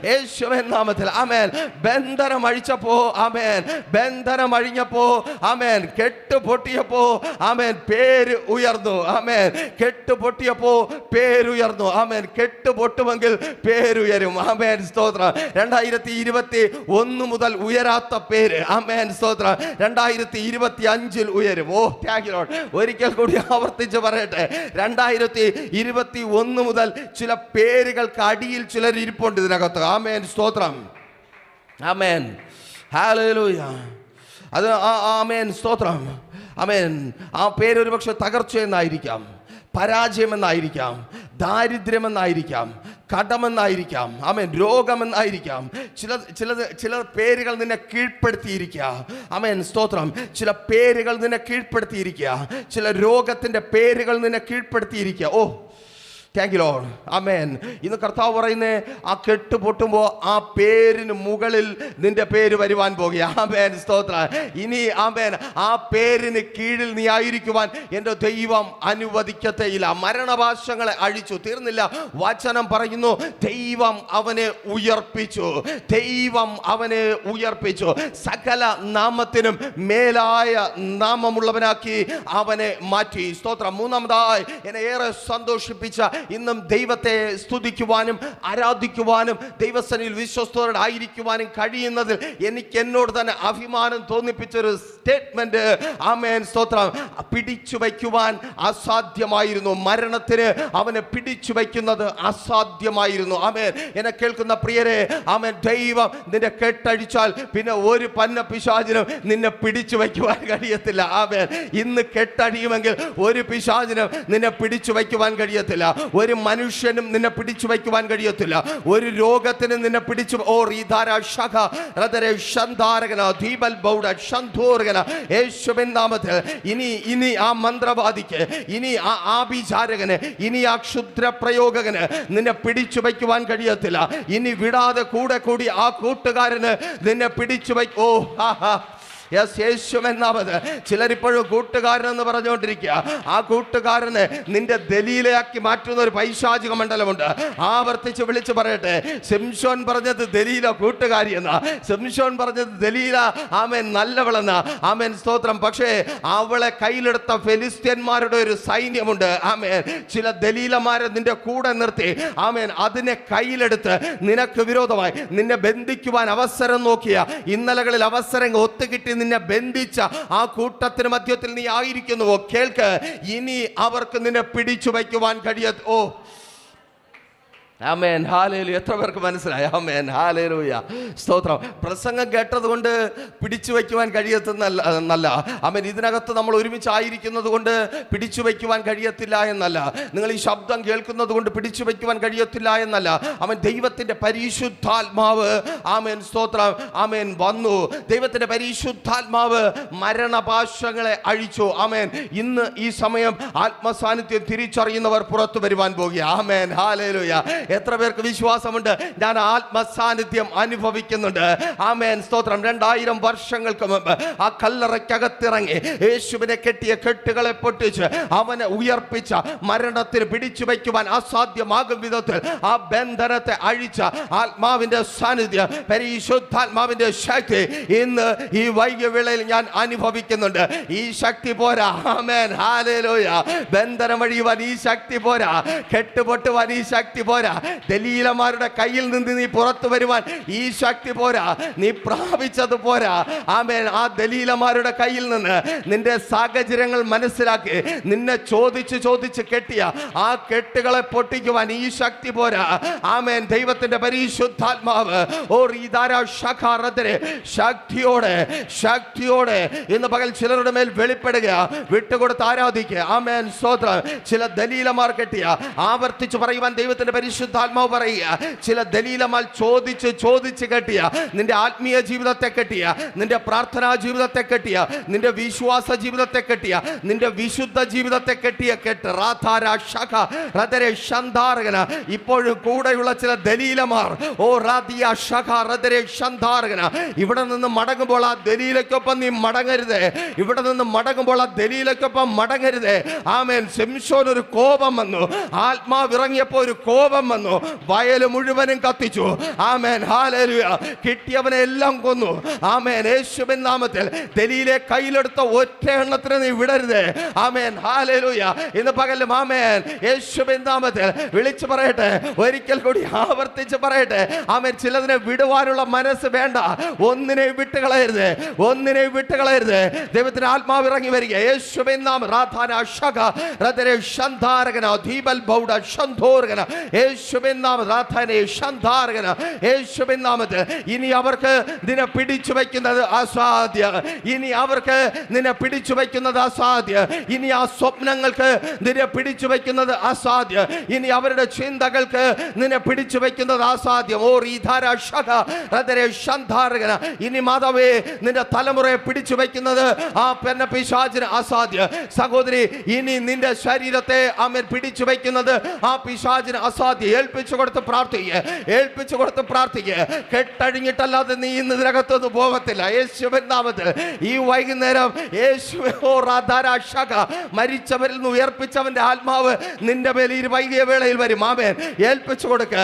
യേശുവിൻ നാമത്തിൽ. ആമേൻ. ബന്ധനം അഴിച്ചപ്പോ, ആമേൻ, ബന്ധനം അഴിഞ്ഞപ്പോ, ആമേൻ, കെട്ട് പൊട്ടിയപ്പോ, ആമേൻ, പേര് ഉയർന്നു. ആമേൻ. കെട്ട് പൊട്ടിയപ്പോ പേരുയർന്നു. ആമേൻ. കെട്ട് പൊട്ടുമെങ്കിൽ പേരുയരും. ആമേൻ. സ്തോത്രം. 2021 മുതൽ ഉയരാത്ത പേര്, ആമേൻ, സ്തോത്രം, 2025 ഉയരും. ഓ താങ്ക് യു ലോർഡ്. ഒരിക്കൽ കൂടി ആവർത്തിച്ച് പറയട്ടെ. 2021 മുതൽ ചില പേരുകൾക്ക് അടിയിൽ ചിലർ ഇരിപ്പുണ്ട് ഇതിനകത്ത്. ആമേൻ. സ്തോത്രം. ആമേൻ. ഹല്ലേലൂയ. അത് ആമേൻ. സ്തോത്രം. ആമേൻ. ആ പേര് ഒരുപക്ഷെ തകർച്ചയെന്നായിരിക്കാം, പരാജയമെന്നായിരിക്കാം, ദാരിദ്ര്യമെന്നായിരിക്കാം, കടമെന്നായിരിക്കാം, ആമേൻ, രോഗമെന്നായിരിക്കാം, ചില പേരുകൾ നിന്നെ കീഴ്പ്പെടുത്തിയിരിക്കുക. ആമേൻ, സ്തോത്രം. ചില പേരുകൾ നിന്നെ കീഴ്പ്പെടുത്തിയിരിക്കുക, ചില രോഗത്തിന്റെ പേരുകൾ നിന്നെ കീഴ്പ്പെടുത്തിയിരിക്കുക. ഓ, താങ്ക് യു ലോർഡ്. ആമേൻ. ഇന്ന് കർത്താവ് പറയുന്നേ, ആ കെട്ട് പൊട്ടുമ്പോൾ ആ പേരിന് മുകളിൽ നിന്റെ പേര് വരുവാൻ പോകുക. ആമേൻ, സ്തോത്രം. ഇനി ആമേൻ, ആ പേരിന് കീഴിൽ നീ ആയിരിക്കുവാൻ എൻ്റെ ദൈവം അനുവദിക്കത്തേയില്ല. മരണഭാഷങ്ങളെ അഴിച്ചു. തീർന്നില്ല. വചനം പറയുന്നു, ദൈവം അവനെ ഉയർപ്പിച്ചു. ദൈവം അവനെ ഉയർപ്പിച്ചു. സകല നാമത്തിനും മേലായ നാമമുള്ളവനാക്കി അവനെ മാറ്റി. സ്തോത്രം. മൂന്നാമതായി എന്നെ ഏറെ സന്തോഷിപ്പിച്ച, ഇന്നും ദൈവത്തെ സ്തുതിക്കുവാനും ആരാധിക്കുവാനും ദൈവസന്നിധിയിൽ വിശ്വസ്തയോടെ ആയിരിക്കുവാനും കഴിയുന്നതിൽ എനിക്ക് എന്നോട് തന്നെ അഭിമാനം തോന്നിപ്പിച്ചൊരു സ്റ്റേറ്റ്മെന്റ്. ആമേൻ, സ്തോത്രം. പിടിച്ചു വയ്ക്കുവാൻ അസാധ്യമായിരുന്നു. മരണത്തിന് അവനെ പിടിച്ചു വയ്ക്കുന്നത് അസാധ്യമായിരുന്നു. ആമേൻ. എന്നെ കേൾക്കുന്ന പ്രിയരെ, ആമേൻ, ദൈവം നിന്നെ കെട്ടഴിച്ചാൽ പിന്നെ ഒരു പന്ന പിശാചിനും നിന്നെ പിടിച്ചു വയ്ക്കുവാൻ കഴിയത്തില്ല. ആമേൻ. ഇന്ന് കെട്ടഴിയുമെങ്കിൽ ഒരു പിശാചിനും നിന്നെ പിടിച്ചു വയ്ക്കുവാൻ കഴിയത്തില്ല. ഒരു മനുഷ്യനും നിന്നെ പിടിച്ചു വയ്ക്കുവാൻ കഴിയത്തില്ല. ഒരു രോഗത്തിനും നിന്നെ പിടിച്ചു. യേശുവിൻ നാമത്തിൽ ഇനി ആ മന്ത്രവാദിക്ക്, ഇനി ആ ആഭിചാരകന്, ഇനി ആ ക്ഷുദ്ര പ്രയോഗകന് നിന്നെ പിടിച്ചു വയ്ക്കുവാൻ കഴിയത്തില്ല. ഇനി വിടാതെ കൂടെ കൂടി ആ കൂട്ടുകാരന് നിന്നെ പിടിച്ചു വയ്ക്കും. ഓ, യേശുവെന്നാമത്. ചിലരിപ്പോഴും കൂട്ടുകാരനെന്ന് പറഞ്ഞുകൊണ്ടിരിക്കുക. ആ കൂട്ടുകാരനെ നിന്റെ ദലീലയാക്കി മാറ്റുന്ന ഒരു പൈശാചിക മണ്ഡലമുണ്ട്. ആവർത്തിച്ച് വിളിച്ചു പറയട്ടെ, ശിംശോൻ പറഞ്ഞത് ദലീല കൂട്ടുകാരി എന്നാ, ശിംശോൻ പറഞ്ഞത് ദലീല ആമേൻ നല്ലവളെന്നാ. ആമേൻ, സ്തോത്രം. പക്ഷേ അവളെ കയ്യിലെടുത്ത ഫെലിസ്ത്യന്മാരുടെ ഒരു സൈന്യമുണ്ട്. ആമേൻ. ചില ദലീലമാരെ നിന്റെ കൂടെ നിർത്തി, ആമേൻ, അതിനെ കയ്യിലെടുത്ത് നിനക്ക് വിരോധമായി നിന്നെ ബന്ധിക്കുവാൻ അവസരം നോക്കിയ, ഇന്നലകളിൽ അവസരം ഒത്തുകിട്ടി നിന്നെ ബന്ധിച്ച ആ കൂട്ടത്തിന് മധ്യത്തിൽ നീ ആയിരിക്കുന്നുവോ? കേൾക്ക്, ഇനി അവർക്ക് നിന്നെ പിടിച്ചു വയ്ക്കുവാൻ കഴിയാത്ത. ഓ, ആമേൻ, ഹല്ലേലൂയ. എത്ര പേർക്ക് മനസ്സിലായി? ആമേൻ, ഹല്ലേലൂയ, സ്തോത്രം. പ്രസംഗം കേട്ടത് കൊണ്ട് പിടിച്ചു വയ്ക്കുവാൻ കഴിയത്തെന്നല്ല. ആമേൻ. ഇതിനകത്ത് നമ്മൾ ഒരുമിച്ച് ആയിരിക്കുന്നത് കൊണ്ട് പിടിച്ചു വയ്ക്കുവാൻ കഴിയത്തില്ല എന്നല്ല. നിങ്ങൾ ഈ ശബ്ദം കേൾക്കുന്നത് കൊണ്ട് പിടിച്ചു വയ്ക്കുവാൻ കഴിയത്തില്ല എന്നല്ല. ആമേൻ. ദൈവത്തിന്റെ പരിശുദ്ധാത്മാവ്, ആമേൻ, സ്തോത്രം, ആമേൻ, വന്നു. ദൈവത്തിന്റെ പരിശുദ്ധാത്മാവ് മരണപാശങ്ങളെ അഴിച്ചു. ആമേൻ. ഇന്ന് ഈ സമയം ആത്മസാന്നിധ്യം തിരിച്ചറിയുന്നവർ പുറത്തു വരുവാൻ പോകുക. ആമേൻ, ഹല്ലേലൂയ. എത്ര പേർക്ക് വിശ്വാസമുണ്ട്, ഞാൻ ആത്മസാന്നിധ്യം അനുഭവിക്കുന്നുണ്ട്? ആമേൻ, സ്തോത്രം. 2000 വർഷങ്ങൾക്ക് മുമ്പ് ആ കല്ലറയ്ക്കകത്തിറങ്ങി യേശുവിനെ കെട്ടിയ കെട്ടുകളെ പൊട്ടിച്ച് അവനെ ഉയർപ്പിച്ച, മരണത്തിന് പിടിച്ചു വയ്ക്കുവാൻ അസാധ്യമാകും വിധത്തിൽ ആ ബന്ധനത്തെ അഴിച്ച ആത്മാവിന്റെ സാന്നിധ്യം, പരിശുദ്ധാത്മാവിന്റെ ശക്തി ഇന്ന് ഈ വൈകിയവേളയിൽ ഞാൻ അനുഭവിക്കുന്നുണ്ട്. ഈ ശക്തി പോരാ. ആമേൻ, ഹല്ലേലൂയ. ബന്ധനം അഴിയുവാൻ ഈ ശക്തി പോരാ. കെട്ടുപൊട്ടുവാൻ ഈ ശക്തി പോരാ. ദലീലമാരുടെ കയ്യിൽ നിന്ന് നീ പുറത്തു വരുവാൻ ഈ ശക്തി പോരാ. നീ പ്രാപിച്ചത് പോരാ. ആമേൻ. ആ ദലീലമാരുടെ കയ്യിൽ നിന്ന് നിന്റെ സാഹചര്യങ്ങൾ മനസ്സിലാക്കി നിന്നെ ചോദിച്ച് കെട്ടിയ ആ കെട്ടുകളെ പൊട്ടിക്കുവാൻ ഈ ശക്തി പോരാ. ആമേൻ. ദൈവത്തിന്റെ പരിശുദ്ധാത്മാവ് ശക്തിയോടെ ഇന്ന് പകൽ ചിലരുടെ മേൽ വെളിപ്പെടുക, വിട്ടുകൊടുത്ത് ആരാധിക്കുക. ആമേൻ, സ്തോത്രം. ചില ദലീലമാർ കെട്ടിയ, ആവർത്തിച്ച് പറയുവാൻ ദൈവത്തിന്റെ പരിശുദ്ധാത്മാവ് പറയുക, ചില ദലീലമാർ ചോദിച്ച് കെട്ടിയ, നിന്റെ ആത്മീയ ജീവിതത്തെ കെട്ടിയ, നിന്റെ പ്രാർത്ഥനാ ജീവിതത്തെ കെട്ടിയ, നിന്റെ വിശ്വാസ ജീവിതത്തെ കെട്ടിയ, നിന്റെ വിശുദ്ധ ജീവിതത്തെ കെട്ടിയ കെട്ട് ഇപ്പോഴും കൂടെയുള്ള ചില ദലീലമാർ, ഇവിടെ നിന്ന് മടങ്ങുമ്പോൾ ആ ദലീലക്കൊപ്പം നീ മടങ്ങരുത്. ഇവിടെ നിന്ന് മടങ്ങുമ്പോൾ ആ ദലീലക്കൊപ്പം മടങ്ങരുത്. ആമേൻ. ശിംശോൻ ഒരു കോപം വന്നു, ആത്മാവിറങ്ങിയപ്പോ ഒരു കോപം വന്നു, വയല് മുഴുവനും കത്തിച്ചു. ആമേൻ, ഹല്ലേലൂയ. കിട്ടിയവനെ എല്ലാം കൊന്നു. ആമേൻ. യേശുവിൻ നാമത്തിൽ ദലീലെ കയ്യിലെടുത്ത ഒറ്റ എണ്ണത്തിന് നീ വിടരുത്. ആമേൻ, ഹല്ലേലൂയ. ഇന്ന് പകലും ആമേൻ, യേശുവിൻ നാമത്തിൽ വിളിച്ചു പറയട്ടെ, ഒരിക്കൽ കൂടി ആവർത്തിച്ച് പറയട്ടെ. ആമേൻ. ചിലതിനെ വിടുവാനുള്ള മനസ്സ് വേണ്ട. ഒന്നിനെ വിട്ടുകളയരുത്, ഒന്നിനെ വിട്ടുകളയരുത്. ദൈവത്തിന്റെ ആത്മാവ് ഇറങ്ങി വരിക. യേശുവിൻ നാമം. യേശുവിൻ യേശുവിൻ നാമത്തിൽ ഷന്ധാരകന യേശുവിൻ നാമത്തിൽ ഇനി അവർക്ക് നിന്നെ പിടിച്ചു വയ്ക്കുന്നത് അസാധ്യം. ഇനി അവർക്ക് നിന്നെ പിടിച്ചു വയ്ക്കുന്നത് അസാധ്യം. ഇനി ആ സ്വപ്നങ്ങൾക്ക് നിന്നെ പിടിച്ചു വയ്ക്കുന്നത് അസാധ്യം. ഇനി അവരുടെ ചിന്തകൾക്ക് നിന്നെ പിടിച്ചു വയ്ക്കുന്നത് അസാധ്യം. ഓ റീധാര ശഖ ഹൃദയ ഷന്ധാരകന ഇനി മാതാവേ നിന്റെ തലമുറയെ പിടിച്ചു വയ്ക്കുന്നത് ആ പെണ്ണ പിശാചിന് അസാധ്യം. സഹോദരി ഇനി നിന്റെ ശരീരത്തെ ആമേൻ പിടിച്ചു വയ്ക്കുന്നത് ആ പിശാചിന് അസാധ്യം. ഏൽപ്പിച്ചു കൊടുത്ത് പ്രാർത്ഥിക്കുക, ഏൽപ്പിച്ചു കൊടുത്ത് പ്രാർത്ഥിക്കുക. കെട്ടഴിഞ്ഞിട്ടല്ലാതെ നീ ഇന്ന് ഇതിനകത്തൊന്നും പോകത്തില്ല. യേശുവിൻ നാമത്തിൽ ഈ വൈകുന്നേരം മരിച്ചവരിൽ നിന്ന് ഉയർപ്പിച്ചവന്റെ ആത്മാവ് നിന്റെ മേൽ ഈ വൈകിയ വേളയിൽ വരും. ആമേൻ. ഏൽപ്പിച്ചു കൊടുക്ക,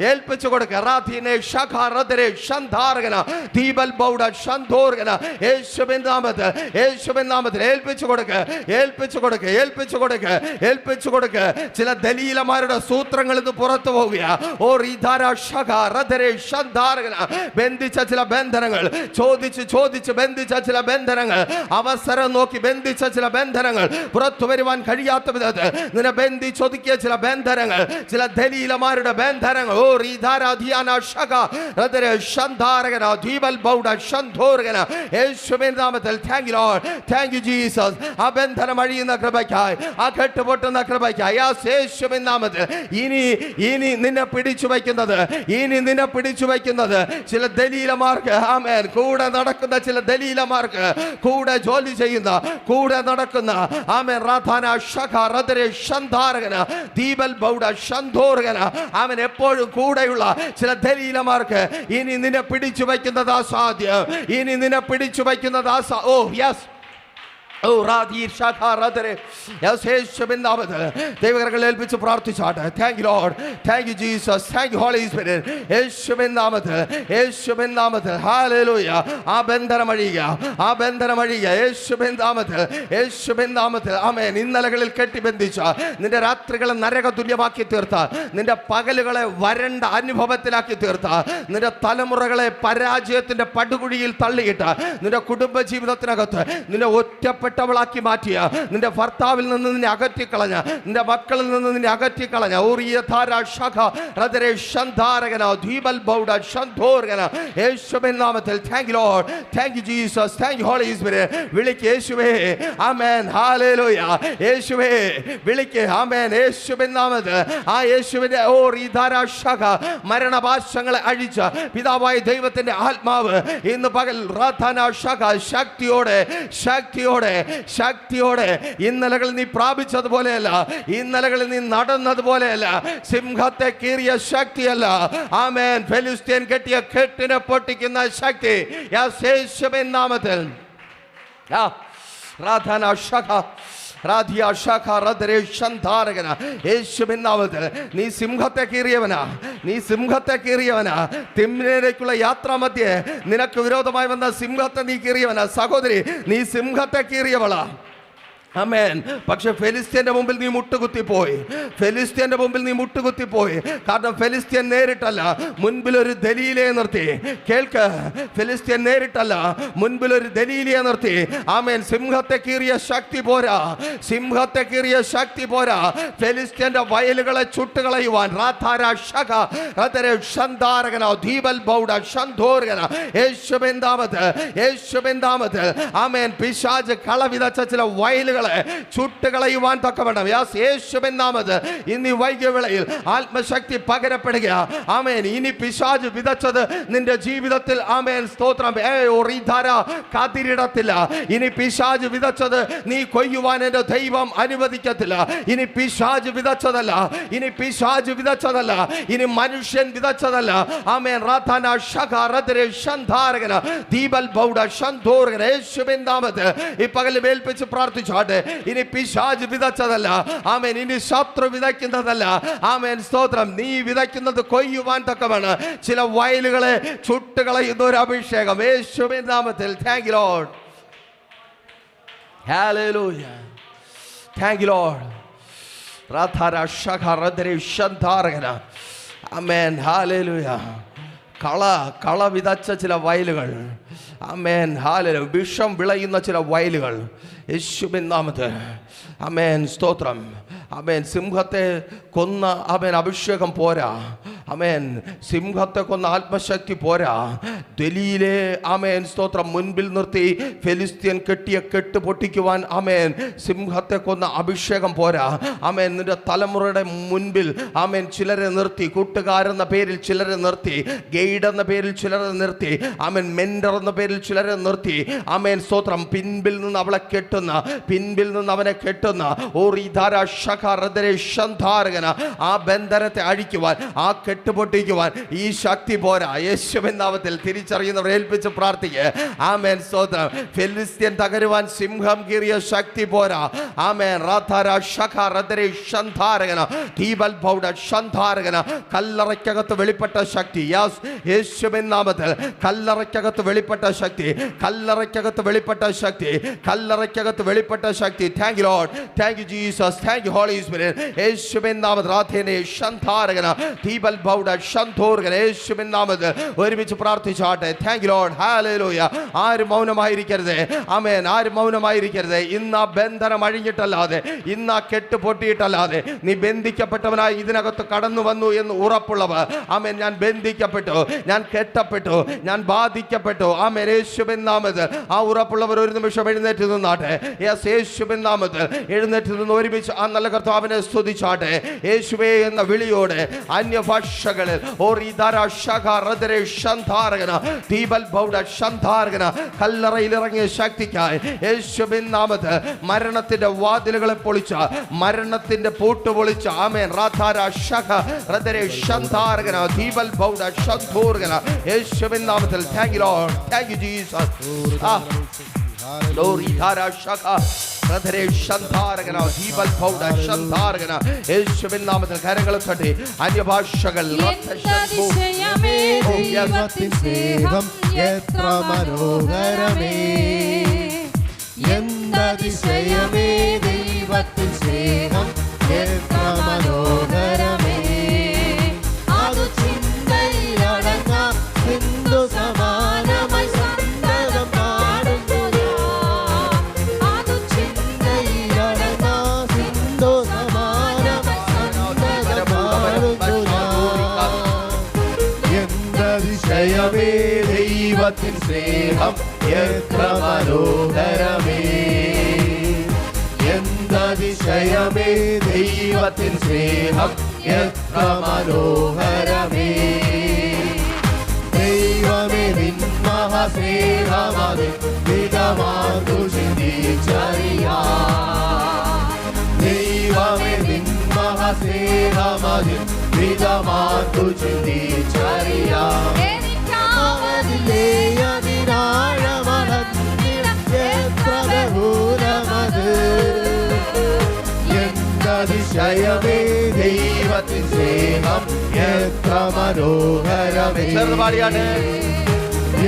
ഏൽപ്പിച്ചു കൊടുക്ക. റാഥീനെ ഷഖാറദരെ ഷന്ധാരകന ദീപൽ ബൗഡ ഷന്ധോർഗന യേശുവിൻ നാമത്തിൽ, യേശുവിൻ നാമത്തിൽ ഏൽപ്പിച്ചു കൊടുക്ക, ഏൽപ്പിച്ചു കൊടുക്ക, ഏൽപ്പിച്ചു കൊടുക്ക, ഏൽപ്പിച്ചു കൊടുക്ക. ചില ദലീലമാരുടെ സൂത്രങ്ങളിൽ നിന്ന് പുറത്തു പോവുക. ഓ റീധാര ഷഖാറദരെ ഷന്ധാരകന ബന്ധിച്ച ചില ബന്ധനങ്ങൾ, ചോദിച്ച് ചോദിച്ച് ബന്ധിച്ച ചില ബന്ധനങ്ങൾ, അവസരം നോക്കി ബന്ധിച്ച ചില ബന്ധനങ്ങൾ, പുറത്തു വരുവാൻ കഴിയാത്ത വിധത്തിൽ നിന്നെ ബന്ധിച്ചൊതുക്കിയ ചില ബന്ധനങ്ങൾ, ചില ദലീലമാരുടെ ബന്ധനങ്ങൾ. ഓ റീധാരാധിയാന ഷഖ ഹൃദയ ഷന്ധാരകന ദീപൽ ബൗഡ ഷന്ധോർഗന യേശുവിൻ നാമത്തിൽ. Thank you Lord, thank you Jesus. ആ ബന്ധനം അഴിയുന്ന കൃപയ്ക്കായി, ആ കെട്ടുപൊട്ടുന്ന കൃപയ്ക്കായി യേശുവിൻ നാമത്തിൽ. ഇനി ഇനി നിന്നെ പിടിച്ചു വയ്ക്കുന്നത്, ഇനി നിന്നെ പിടിച്ചു വയ്ക്കുന്നത് ചില ദലീലമാർക്ക്, ആമേൻ, കൂടെ നടക്കുന്ന ചില ദലീലമാർക്ക്, കൂടെ ജോലി ചെയ്യുന്ന, കൂടെ നടക്കുന്ന, ആമേൻ, റാഥാന ഷഖ ഹൃദയ ഷന്ധാരകന ദീപൽ ബൗഡ ഷന്ധോർഗന ആമേൻ, എപ്പോഴും കൂടെയുള്ള ചില ദലീലമാർക്ക് ഇനി നിന്നെ പിടിച്ചു വയ്ക്കുന്നത് അസാധ്യം. ഇനി നിന്നെ പിടിച്ചു വയ്ക്കുന്നത് ഓ യെസ്. ദൈവകരങ്ങൾ ഏൽപ്പിച്ച് പ്രാർത്ഥിച്ചാട്ടെ. Thank you Lord, thank you Jesus, thank you holy spirit. യേശുവിൻ നാമത്തിൽ, യേശുവിൻ നാമത്തിൽ ഹല്ലേലൂയ. ആ ബന്ധനം അഴിയുക, ആ ബന്ധനം അഴിയുക യേശുവിൻ നാമത്തിൽ, യേശുവിൻ നാമത്തിൽ. ആമേൻ. ഇന്നലകളിൽ കെട്ടിബന്ധിച്ച നിന്റെ രാത്രികളെ നരക തുല്യമാക്കി തീർത്ത, നിന്റെ പകലുകളെ വരണ്ട അനുഭവത്തിലാക്കി തീർത്ത, നിന്റെ തലമുറകളെ പരാജയത്തിന്റെ പടുകുഴിയിൽ തള്ളിയിട്ട, നിന്റെ കുടുംബ ജീവിതത്തിനകത്ത് നിന്നെ ഒറ്റപ്പെട്ടവളാക്കി മാറ്റിയ, നിന്റെ ഭർത്താവിൽ നിന്ന് നിന്നെ അകറ്റിക്കളഞ്ഞ, നിന്റെ മക്കളിൽ നിന്ന് നിന്നെ അകറ്റിക്കളഞ്ഞ യേശുവിൻ നാമത്തിൽ. Thank you Lord, thank you Jesus, thank you holy Spirit. വിളിക്ക് യേശുവേ, ആമേൻ, ഹല്ലേലൂയ. യേശുവേ വിളിക്ക്, ആമേൻ, യേശുവിൻ നാമത്തിൽ. ആ യേശുവിന്റെ മരണപാശങ്ങളെ അഴിച്ച പിതാവായ ദൈവത്തിന്റെ ആത്മാവ് ഇന്ന് പകൽ ശക്തിയോടെ ശക്തിയോടെ ശക്തിയോടെ ഇന്നലകളിൽ നീ പ്രാപിച്ചതുപോലെയല്ല, ഇന്നലകളിൽ നീ നടന്നതുപോലെയല്ല, സിംഹത്തെ കീറിയ ശക്തിയല്ല, ആമേൻ, ഫെലിസ്ത്യൻ കെട്ടിയ കെട്ടിനെ പൊട്ടിക്കുന്ന ശക്തി യേശുവിൻ നാമത്തിൽ. യേശുവിൻ നാമത്തിൽ. നീ സിംഹത്തെ കീറിയവനാ, നീ സിംഹത്തെ കീറിയവനാ. തിമ്മിനേക്കുള്ള യാത്രാമധ്യേ നിനക്ക് വിരോധമായി വന്ന സിംഹത്തെ നീ കീറിയവനാ. സഹോദരി, നീ സിംഹത്തെ കീറിയവളാ. ആമേൻ. പക്ഷെ ഫെലിസ്ത്യന്റെ മുമ്പിൽ നീ മുട്ടുകുത്തിപ്പോയി, ഫെലിസ്ത്യന്റെ മുമ്പിൽ നീ മുട്ടുകുത്തിപ്പോയി. കാരണം ഫെലിസ്ത്യൻ നേരിട്ടല്ല, മുൻപിൽ ഒരു ദലീലയെ നിർത്തി. കേൾക്ക്, ഫെലിസ്ത്യൻ നേരിട്ടല്ല, മുൻപിൽ ഒരു ദലീലയെ നിർത്തി. ആമേൻ. സിംഹത്തെ കീറിയ ശക്തി പോരാ, സിംഹത്തെ കീറിയ ശക്തി പോരാ. ഫെലിസ്ത്യന്റെ വയലുകളെ ചുട്ടുകളയുവാൻ യേശുവിൻ നാമത്തിൽ. ആമേൻ. പിശാച് കളവിതച്ച ചില വയലുകളെ ചുട്ടുകളയുവാൻ തക്കവണ്ണം യേശുവിൻ നാമത്തിൽ ഇന്ന് വൈകിയ വേളയിൽ ആത്മശക്തി പകരപ്പെടുക. ആമേൻ. ഇനി പിശാച് വിതച്ചത് നിന്റെ ജീവിതത്തിൽ, ആമേൻ, സ്തോത്രം, കാത്തിരിടത്തില്ല. ഇനി പിശാച് വിതച്ചത് നീ കൊയ്യുവാൻ എന്റെ ദൈവം അനുവദിക്കത്തില്ല. ഇനി പിശാച് വിതച്ചതല്ല, ഇനി പിശാച് വിതച്ചതല്ല, ഇനി മനുഷ്യൻ വിതച്ചതല്ല. ആമേൻ. യേശുവിൻ നാമത്തിൽ ഈ പകൽ ഏൽപ്പിച്ച് പ്രാർത്ഥിച്ചാട്ടെ. ഇനി പിശാച് വിതച്ചതല്ല, ആമേൻ, ഇനി ശത്രു വിതയ്ക്കുന്നതല്ല, ആമേൻ, സ്തോത്രം, നീ വിതയ്ക്കുന്നത് കൊയ്യുവാൻ തക്കമാണ് ചില വയലുകളെ ചുട്ടുകളയുന്ന ഒരു അഭിഷേകം യേശുവിൻ നാമത്തിൽ. Thank you lord, hallelujah, thank you Lord. Amen, hallelujah. കള വിതച്ച ചില വയലുകൾ, ആമേൻ, ഹല്ലേലൂയ. വിഷം വിളയുന്ന ചില വയലുകൾ യേശുവിൻ നാമത്തിൽ. ആമേൻ, സ്തോത്രം. ആമേൻ. സിംഹത്തെ കൊന്ന അഭിഷേകം പോരാ. ആമേൻ. സിംഹത്തെ കൊന്ന ആത്മശക്തി പോരാ. ദലീലെ ആമേൻ സ്തോത്രം മുൻപിൽ നിർത്തി ഫെലിസ്ത്യൻ കെട്ടിയ കെട്ട് പൊട്ടിക്കുവാൻ ആമേൻ സിംഹത്തെ കൊന്ന അഭിഷേകം പോരാ. ആമേൻ. നിന്റെ തലമുറയുടെ മുൻപിൽ ആമേൻ ചിലരെ നിർത്തി, കൂട്ടുകാരെന്ന പേരിൽ ചിലരെ നിർത്തി, ഗൈഡ് എന്ന പേരിൽ ചിലരെ നിർത്തി, ആമേൻ മെന്റർ എന്ന പേരിൽ ചിലരെ നിർത്തി. ആമേൻ സ്തോത്രം. പിൻപിൽ നിന്ന് അവളെ കെട്ടുന്ന, പിൻപിൽ നിന്ന് അവനെ കെട്ടുന്ന ആ ബന്ധനത്തെ അഴിക്കുവാൻ, ആ കെട്ടുപൊട്ടിക്കുവാൻ ഈ ശക്തി പോരാ. യേശുവിൻ നാമത്തിൽ തിരിച്ചറിയുന്നവർ ഏൽപ്പിച്ച് പ്രാർത്ഥിക്കുക. ആമേൻ സ്തോത്രം. ഫെലിസ്ത്യൻ തകരുവാൻ സിംഹം കീറിയ ശക്തി പോരാ. ആമേൻ. കല്ലറയ്ക്കകത്ത് വെളിപ്പെട്ട ശക്തി. യേശുവിൻ നാമത്തിൽ കല്ലറയ്ക്കകത്ത് വെളിപ്പെട്ട ശക്തി, കല്ലറയ്ക്കകത്ത് വെളിപ്പെട്ട ശക്തി, കല്ലറയ്ക്കകത്ത് വെളിപ്പെട്ട ശക്തി. Thank you Lord, thank you Jesus, thank you holy spirit. യേശുവിൻ നാമത്തിൽ യേശുവിൻ നാമത്തിൽ ഒരുമിച്ച് പ്രാർത്ഥിച്ചാട്ടെ. Thank you lord. ഹല്ലേലൂയ. ആരും മൗനമായിരിക്കരുത്. ആമേൻ. ആരും മൗനമായിരിക്കരുത്. ഇന്ന് ആ ബന്ധനം അഴിഞ്ഞിട്ടല്ലാതെ, ഇന്ന് ആ കെട്ട് പൊട്ടിയിട്ടല്ലാതെ നീ ബന്ധിക്കപ്പെട്ടവനായി ഇതിനകത്ത് കടന്നു വന്നു എന്ന് ഉറപ്പുള്ളവർ, ആമേൻ, ഞാൻ ബന്ധിക്കപ്പെട്ടു, ഞാൻ കെട്ടപ്പെട്ടു, ഞാൻ ബാധിക്കപ്പെട്ടു. ആമേൻ. യേശുവിൻ നാമത്തിൽ ആ ഉറപ്പുള്ളവർ ഒരു നിമിഷം എഴുന്നേറ്റ് നിന്നാട്ടെ. യേശുവിൻ നാമത്തിൽ എഴുന്നേറ്റ് നിന്ന് ഒരുമിച്ച് ആ നല്ല കർത്താവിനെ സ്തുതിച്ചാട്ടെ. യേശുവേ എന്ന വിളിയോടെ അന്യഭാഷകളിൽ കല്ലറയിൽ ഇറങ്ങിയ ശക്തിക്കായി യേശുവിൻ നാമത്തിൽ മരണത്തിന്റെ വാതിലുകളെ പൊളിച്ച, മരണത്തിന്റെ പൂട്ട് പൊളിച്ച, ആമേൻ, യേശുവിൻ നാമത്തിൽ thank you Lord, thank you Jesus. യേശുവിൻ നാമത്തിൽ കരങ്ങളെ തട്ടി അന്യഭാഷകൾ എത്ര മനോഹരമേ, എന്തതിശയമേ ദൈവത്തിൻ സ്നേഹം, എത്ര മനോഹരമേ. അതു ചിന്തയിലടങ്ങാം സിന്ധു സമാനമായി സന്തതം പാടുന്നു ഞാൻ. അതു ചിന്തയിലടങ്ങാം സിന്ധു സമാനമായി സന്തതം പാടുന്നു ഞാൻ. എന്തതിശയമേ ദൈവത്തിൻ സ്നേഹം, എത്ര മനോഹരമേ, എന്തതിശയമേ ദൈവത്തിൻ സ്നേഹം, എത്ര മനോഹരമേ. ദൈവമേ നിൻ മഹാസ്നേഹമതിൻ വിധമാർന്നു ചിന്തിച്ചറിയാം. ദൈവമേ നിൻ മഹാസ്നേഹമതിൻ വിധമാർന്നു ചിന്തിച്ചറിയാം. അതിശയമേ ദൈവത്തിൻ സ്നേഹം, എത്ര മനോഹരമേ. ചെറുപാടിയാണ്.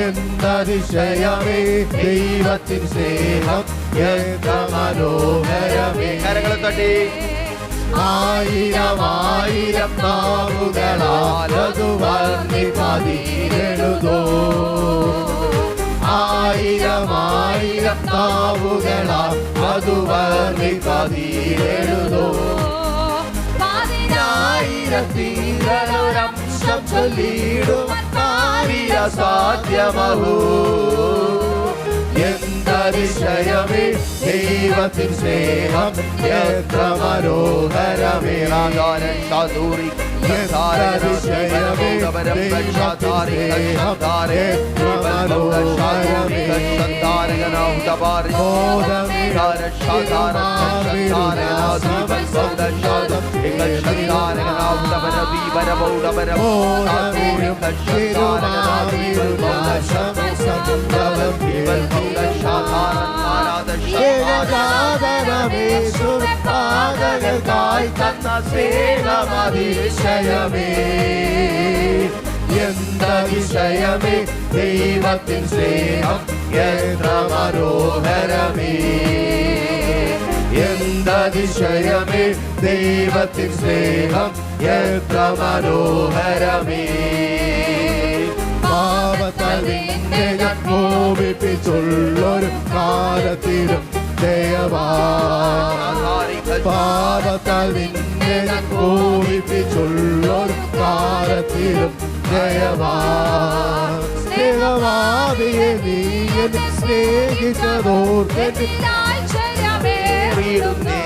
എന്തതിശയമേ ദൈവത്തിൻ സ്നേഹം, എത്ര മനോഹരമേ. കരങ്ങളെ തട്ടി ആയിരം ആയിരം നാവുകളാൽ അത് വർണ്ണിപ്പതിരെഴുതോ. ആയിരം ആയിരം നാവുകളാൽ അത് വർണ്ണിപ്പതിരെഴുതോ. ആയിരത്തിലൊരംശം ചൊല്ലിടുവാൻ സാധ്യമഹോ. എന്തതിശയമേ ദൈവത്തിൻ സ്നേഹം, എത്ര മനോഹരമേ. എന്തതിശയമേ ദൈവത്തിൻ സ്നേഹം, എത്ര മനോഹരമേ. അതിശയമേ എന്തതിശയമേ ദൈവത്തിൻ സ്നേഹം, എത്ര മനോഹരമേ. എന്തതിശയമേ ദൈവത്തിൻ സ്നേഹം, എത്ര മനോഹരമേ. പാപത്താൽ നിന്നെ ഞാൻ കോപിപ്പിച്ചുള്ളൊരു കാലത്തിലും ജയവാൻ. പാപത്താൽ നിന്നെ ഞാൻ കോപിപ്പിച്ചുള്ളൊരു കാലത്തിലും ജയവാൻ. സ്നേഹമാവിയെ നീ എന്നെ സ്നേഹിച്ചതോർത്തിടുന്നേ.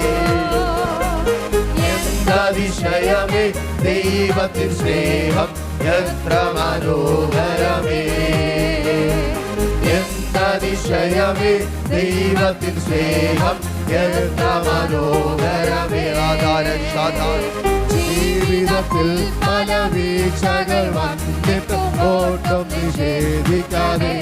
എന്തതിശയമേ ദൈവത്തിൻ സ്നേഹം എത്ര മനോഹരമേ. എന്തതിശയമേ ദൈവത്തിൻ സ്നേഹം എത്ര മനോഹരമേ. ജീവിതത്തിൽ പല വീഴ്ചകൾ വന്നിട്ടും ഓട്ടം നിഷേധിക്കാതെ.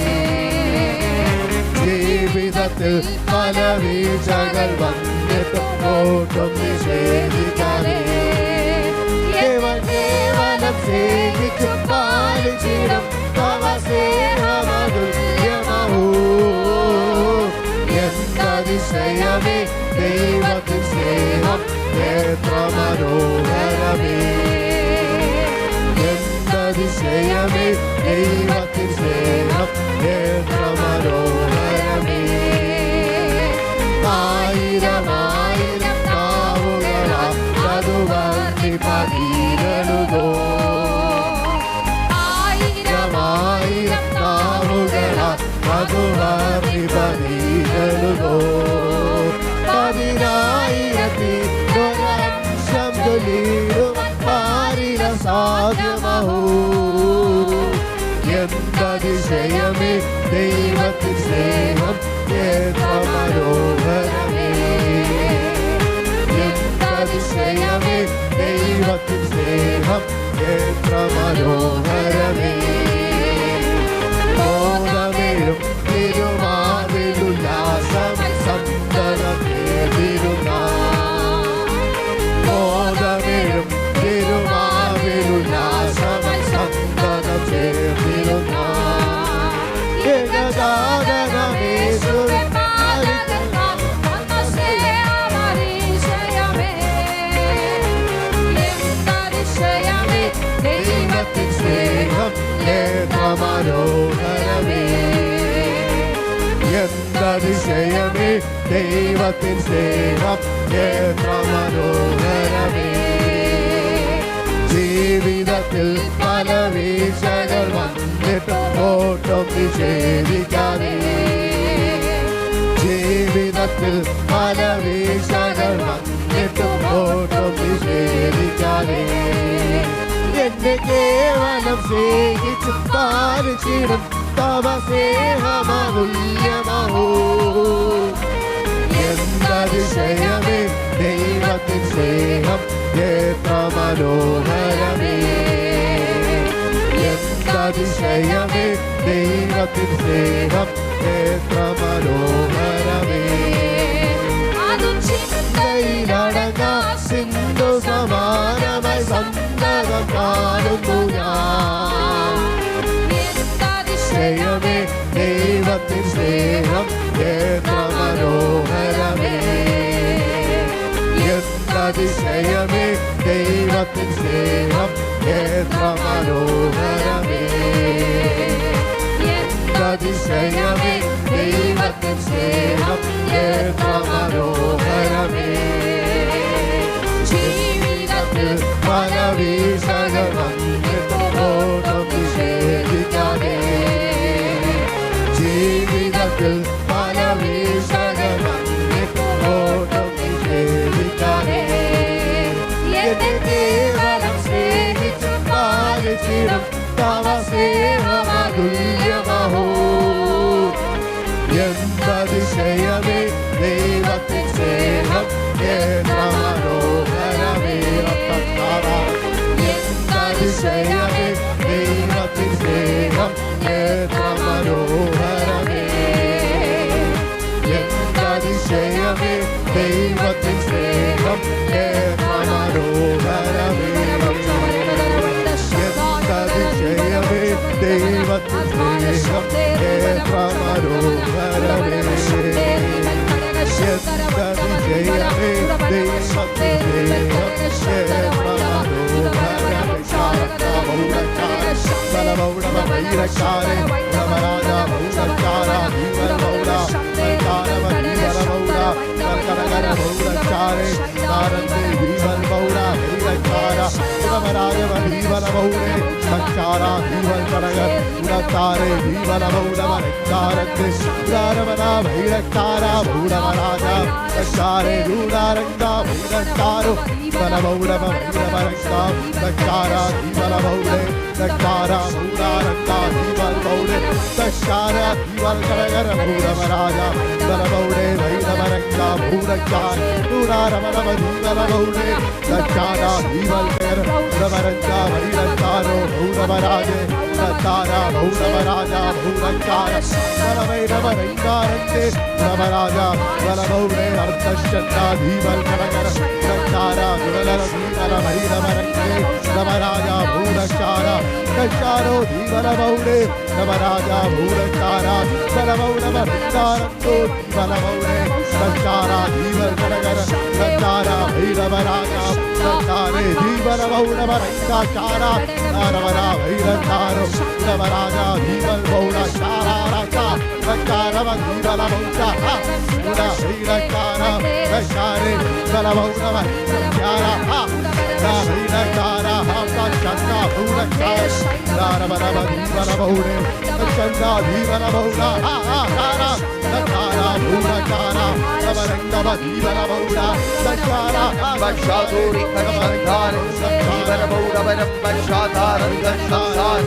ജീവിതത്തിൽ പല വീഴ്ചകൾ വന്നിട്ടും ഓട്ടം നിഷേധിക്കാതെ. കേവലം സേവിച്ചു പാലിച്ചിടും തവ സ്നേഹമതുല്യമഹോ. എന്തതിശയമേ ദൈവത്തിൻ സ്നേഹം എത്ര മനോഹരമേ. എന്തതിശയമേ ദൈവത്തിൻ സ്നേഹം എത്ര മനോഹരമേ. ആയിരം ആയിരം നാവുകളാൽ അത് വർണ്ണിപ്പതിരളുതോ. ആയിരം ആയിരം നാവുകളാൽ അത് വർണ്ണിപ്പതിരളുതോ. 10,000-ൽ ചൊല്ലിടുവാൻ പാരില സാധ്യമഹോ. എന്തതിശയമേ ദൈവത്തിൻ സ്നേഹം എത്ര മനോഹരമേ. എന്തതിശയമേ ദൈവത്തിൻ സ്നേഹം എത്ര മനോഹരമേ. മോദമേഴും തിരുമാവിലുല്ലാസം സന്തതമേതിരുന്ന. മോദമേഴും തിരുമാവിലുല്ലാസം സന്തതം ചേർന്നിരുന്ന. ഏകദാനമേശുവേ ദൈവത്തിൻ സ്നേഹം എത്ര മനോഹരമേ. എന്തതിശയമേ ദൈവത്തിൻ സ്നേഹം എത്ര മനോഹരമേ. ജീവിതത്തിൽ പല വീഴ്ചകൾ വന്നിട്ടും ഓട്ടം നിഷേധിക്കാതെ. ജീവിതത്തിൽ പല വീഴ്ചകൾ വന്നിട്ടും ഓട്ടം നിഷേധിക്കാതെ. എന്നെ കേവലം സ്നേഹിച്ചു പാലിച്ചിടും തവ സ്നേഹമതുല്യമഹോ. എന്തതിശയമേ ദൈവത്തിൻ സ്നേഹം എത്ര മനോഹരമേ. എന്തതിശയമേ ദൈവത്തിൻ സ്നേഹം എത്ര മനോഹരമേ. ചിന്തയിലടങ്ങാ സിന്ധു സമാനമായി സന്തതം കാണുന്നു ഞാൻ. എന്തതിശയമേ ദൈവത്തിൻ സ്നേഹം എത്ര മനോഹരമേ. എന്തതിശയമേ ദൈവത്തിൻ സ്നേഹം എത്ര മനോഹരമേ. എന്തതിശയമേ ദൈവത്തിൻ സ്നേഹം എത്ര മനോഹരമേ. ജീവിതത്തിൽ പല വീഴ്ചകൾ വന്നിട്ടും ഓട്ടം നിഷേധിക്കാതെ. ജീവിതത്തിൽ പല വീഴ്ചകൾ വന്നിട്ടും ഓട്ടം നിഷേധിക്കാതെ. എന്നെ കേവലം സ്നേഹിച്ചു പാലിച്ചിടും തവ സ്നേഹമതുല്യമഹോ. എന്തതിശയമേ ദൈവത്തിൻ സ്നേഹം എത്ര മനോഹരമേ. എന്തതിശയമേ ദൈവത്തിൻ സ്നേഹം എത്ര മനോഹരമേ. എന്തതിശയമേ ദൈവത്തിൻ സ്നേഹം എത്ര മനോഹരമേ. എന്തതിശയമേ ദൈവത്തിൻ സ്നേഹം എത്ര മനോഹരമേ. എന്തതിശയമേ ദൈവത്തിൻ സ്നേഹം എത്ര മനോഹരമേ. Karagara Bhura Chare Narande Vival Bhura Virachara Uramaraja Vival Bhure Sakara Vival Karagar Uratare Vival Bhura Varkarate Uramana Virachara Bhura Maraja Sakare Uraranga Viracharo Vival Bhura Virachara Sakara Vival Bhure Sakara Uraranga Vival Bhure Sakara Vival Karagara Bhura Maraja Vival Bhure Virachara Bhurachara Uraramana Vival Bhure Sakara Vival Karagara Viracharo Bhura Maraja Sakara Bhura Maraja Bhurachara Varavera Varaikarante Ramaraja Varavure Arthashanda Vival Karagara Sakara Vivala Vivala Marina Marante Ramaraja Bhurachara Sakaro Vivala Bhure Ramaraja Bhurachara Varavura Varikaranto Vivala Bhure Sakara Vival Karagara Sakara Viravaraja Sakare Vivala Bhure Varikachara Naravara Virataro Ramaraja Vival Bhurachara Raja Sakara Vivala Bhurachara Una Viratara Sakare Vivala Bhure Varikachara Viratara Sakara Bhurachara Naravara Vivala Bhure Sakara Vivala Bhurachara Sakara Bhurachara Navaranga Vivala Bhure Sakara Bashaduri Kashandar Vival Bhura Varam Bashadar Kashandar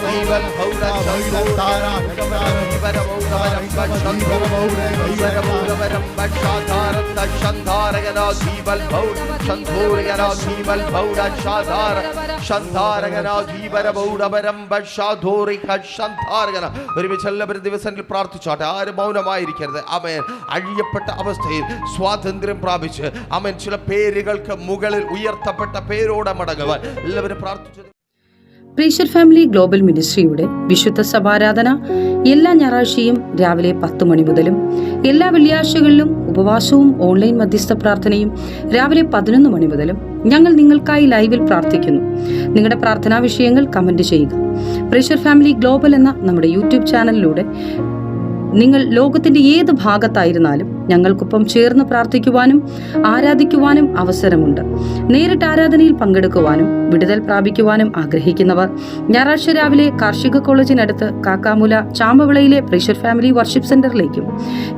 Vival Bhura Shandara Vival Bhura Varam Bashadar Vival Bhura Varam Bashadar Kashandara Vival Bhura Shandura Vival Bhura Shadar Shandara Vival Bhura Varam Bashaduri Kashandara ഒരുമിച്ച് എല്ലാവരും ദിവസങ്ങളിൽ പ്രാർത്ഥിച്ചോട്ടെ. ആരും മൗനമായിരിക്കരുത്. ആമേൻ. അഴിയപ്പെട്ട അവസ്ഥയിൽ സ്വാതന്ത്ര്യം പ്രാപിച്ച് ആമേൻ ചില പേരുകൾക്ക് മുകളിൽ ഉയർത്തപ്പെട്ട പേരോടെ മടങ്ങുവാൻ എല്ലാവരും പ്രാർത്ഥിച്ചു. പ്രീഷർ ഫാമിലി ഗ്ലോബൽ മിനിസ്ട്രിയുടെ വിശുദ്ധ സഭാരാധന എല്ലാ ഞായറാഴ്ചയും രാവിലെ 10 മണി മുതലും എല്ലാ വെള്ളിയാഴ്ചകളിലും ഉപവാസവും ഓൺലൈൻ മധ്യസ്ഥ പ്രാർത്ഥനയും രാവിലെ 11 മണി മുതലും ഞങ്ങൾ നിങ്ങൾക്കായി ലൈവിൽ പ്രാർത്ഥിക്കുന്നു. നിങ്ങളുടെ പ്രാർത്ഥനാ വിഷയങ്ങൾ കമന്റ് ചെയ്യുക. പ്രീഷർ ഫാമിലി ഗ്ലോബൽ എന്ന നമ്മുടെ യൂട്യൂബ് ചാനലിലൂടെ നിങ്ങൾ ലോകത്തിന്റെ ഏത് ഭാഗത്തായിരുന്നാലും ഞങ്ങൾക്കൊപ്പം ചേർന്ന് പ്രാർത്ഥിക്കുവാനും ആരാധിക്കുവാനും അവസരമുണ്ട്. നേരിട്ട് ആരാധനയിൽ പങ്കെടുക്കുവാനും വിടുതൽ പ്രാപിക്കുവാനും ആഗ്രഹിക്കുന്നവർ ഞായറാഴ്ച രാവിലെ കാർഷിക കോളേജിനടുത്ത് കാക്കാമുല ചാമ്പവിളയിലെ പ്രീഷർ ഫാമിലി വർഷിപ്പ് സെന്ററിലേക്കും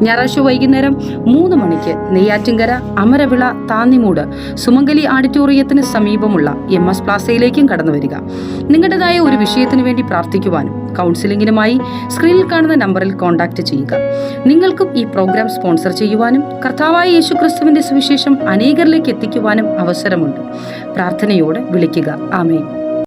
ഞായറാഴ്ച വൈകുന്നേരം 3 മണിക്ക് നെയ്യാറ്റിൻകര അമരവിള താന്നിമൂട് സുമംഗലി ഓഡിറ്റോറിയത്തിന് സമീപമുള്ള MS പ്ലാസയിലേക്കും കടന്നു വരിക. നിങ്ങളുടേതായ ഒരു വിഷയത്തിന് വേണ്ടി പ്രാർത്ഥിക്കുവാനും കൗൺസിലിംഗിനുമായി സ്ക്രീനിൽ കാണുന്ന നമ്പറിൽ കോൺടാക്ട് ചെയ്യുക. നിങ്ങൾക്കും ഈ പ്രോഗ്രാം സ്പോൺസർ ചെയ്യുവാനും കർത്താവായ യേശുക്രിസ്തുവിന്റെ സുവിശേഷം അനേകരിലേക്ക് എത്തിക്കുവാനും അവസരമുണ്ട്. പ്രാർത്ഥനയോടെ വിളിക്കുക. ആമേൻ.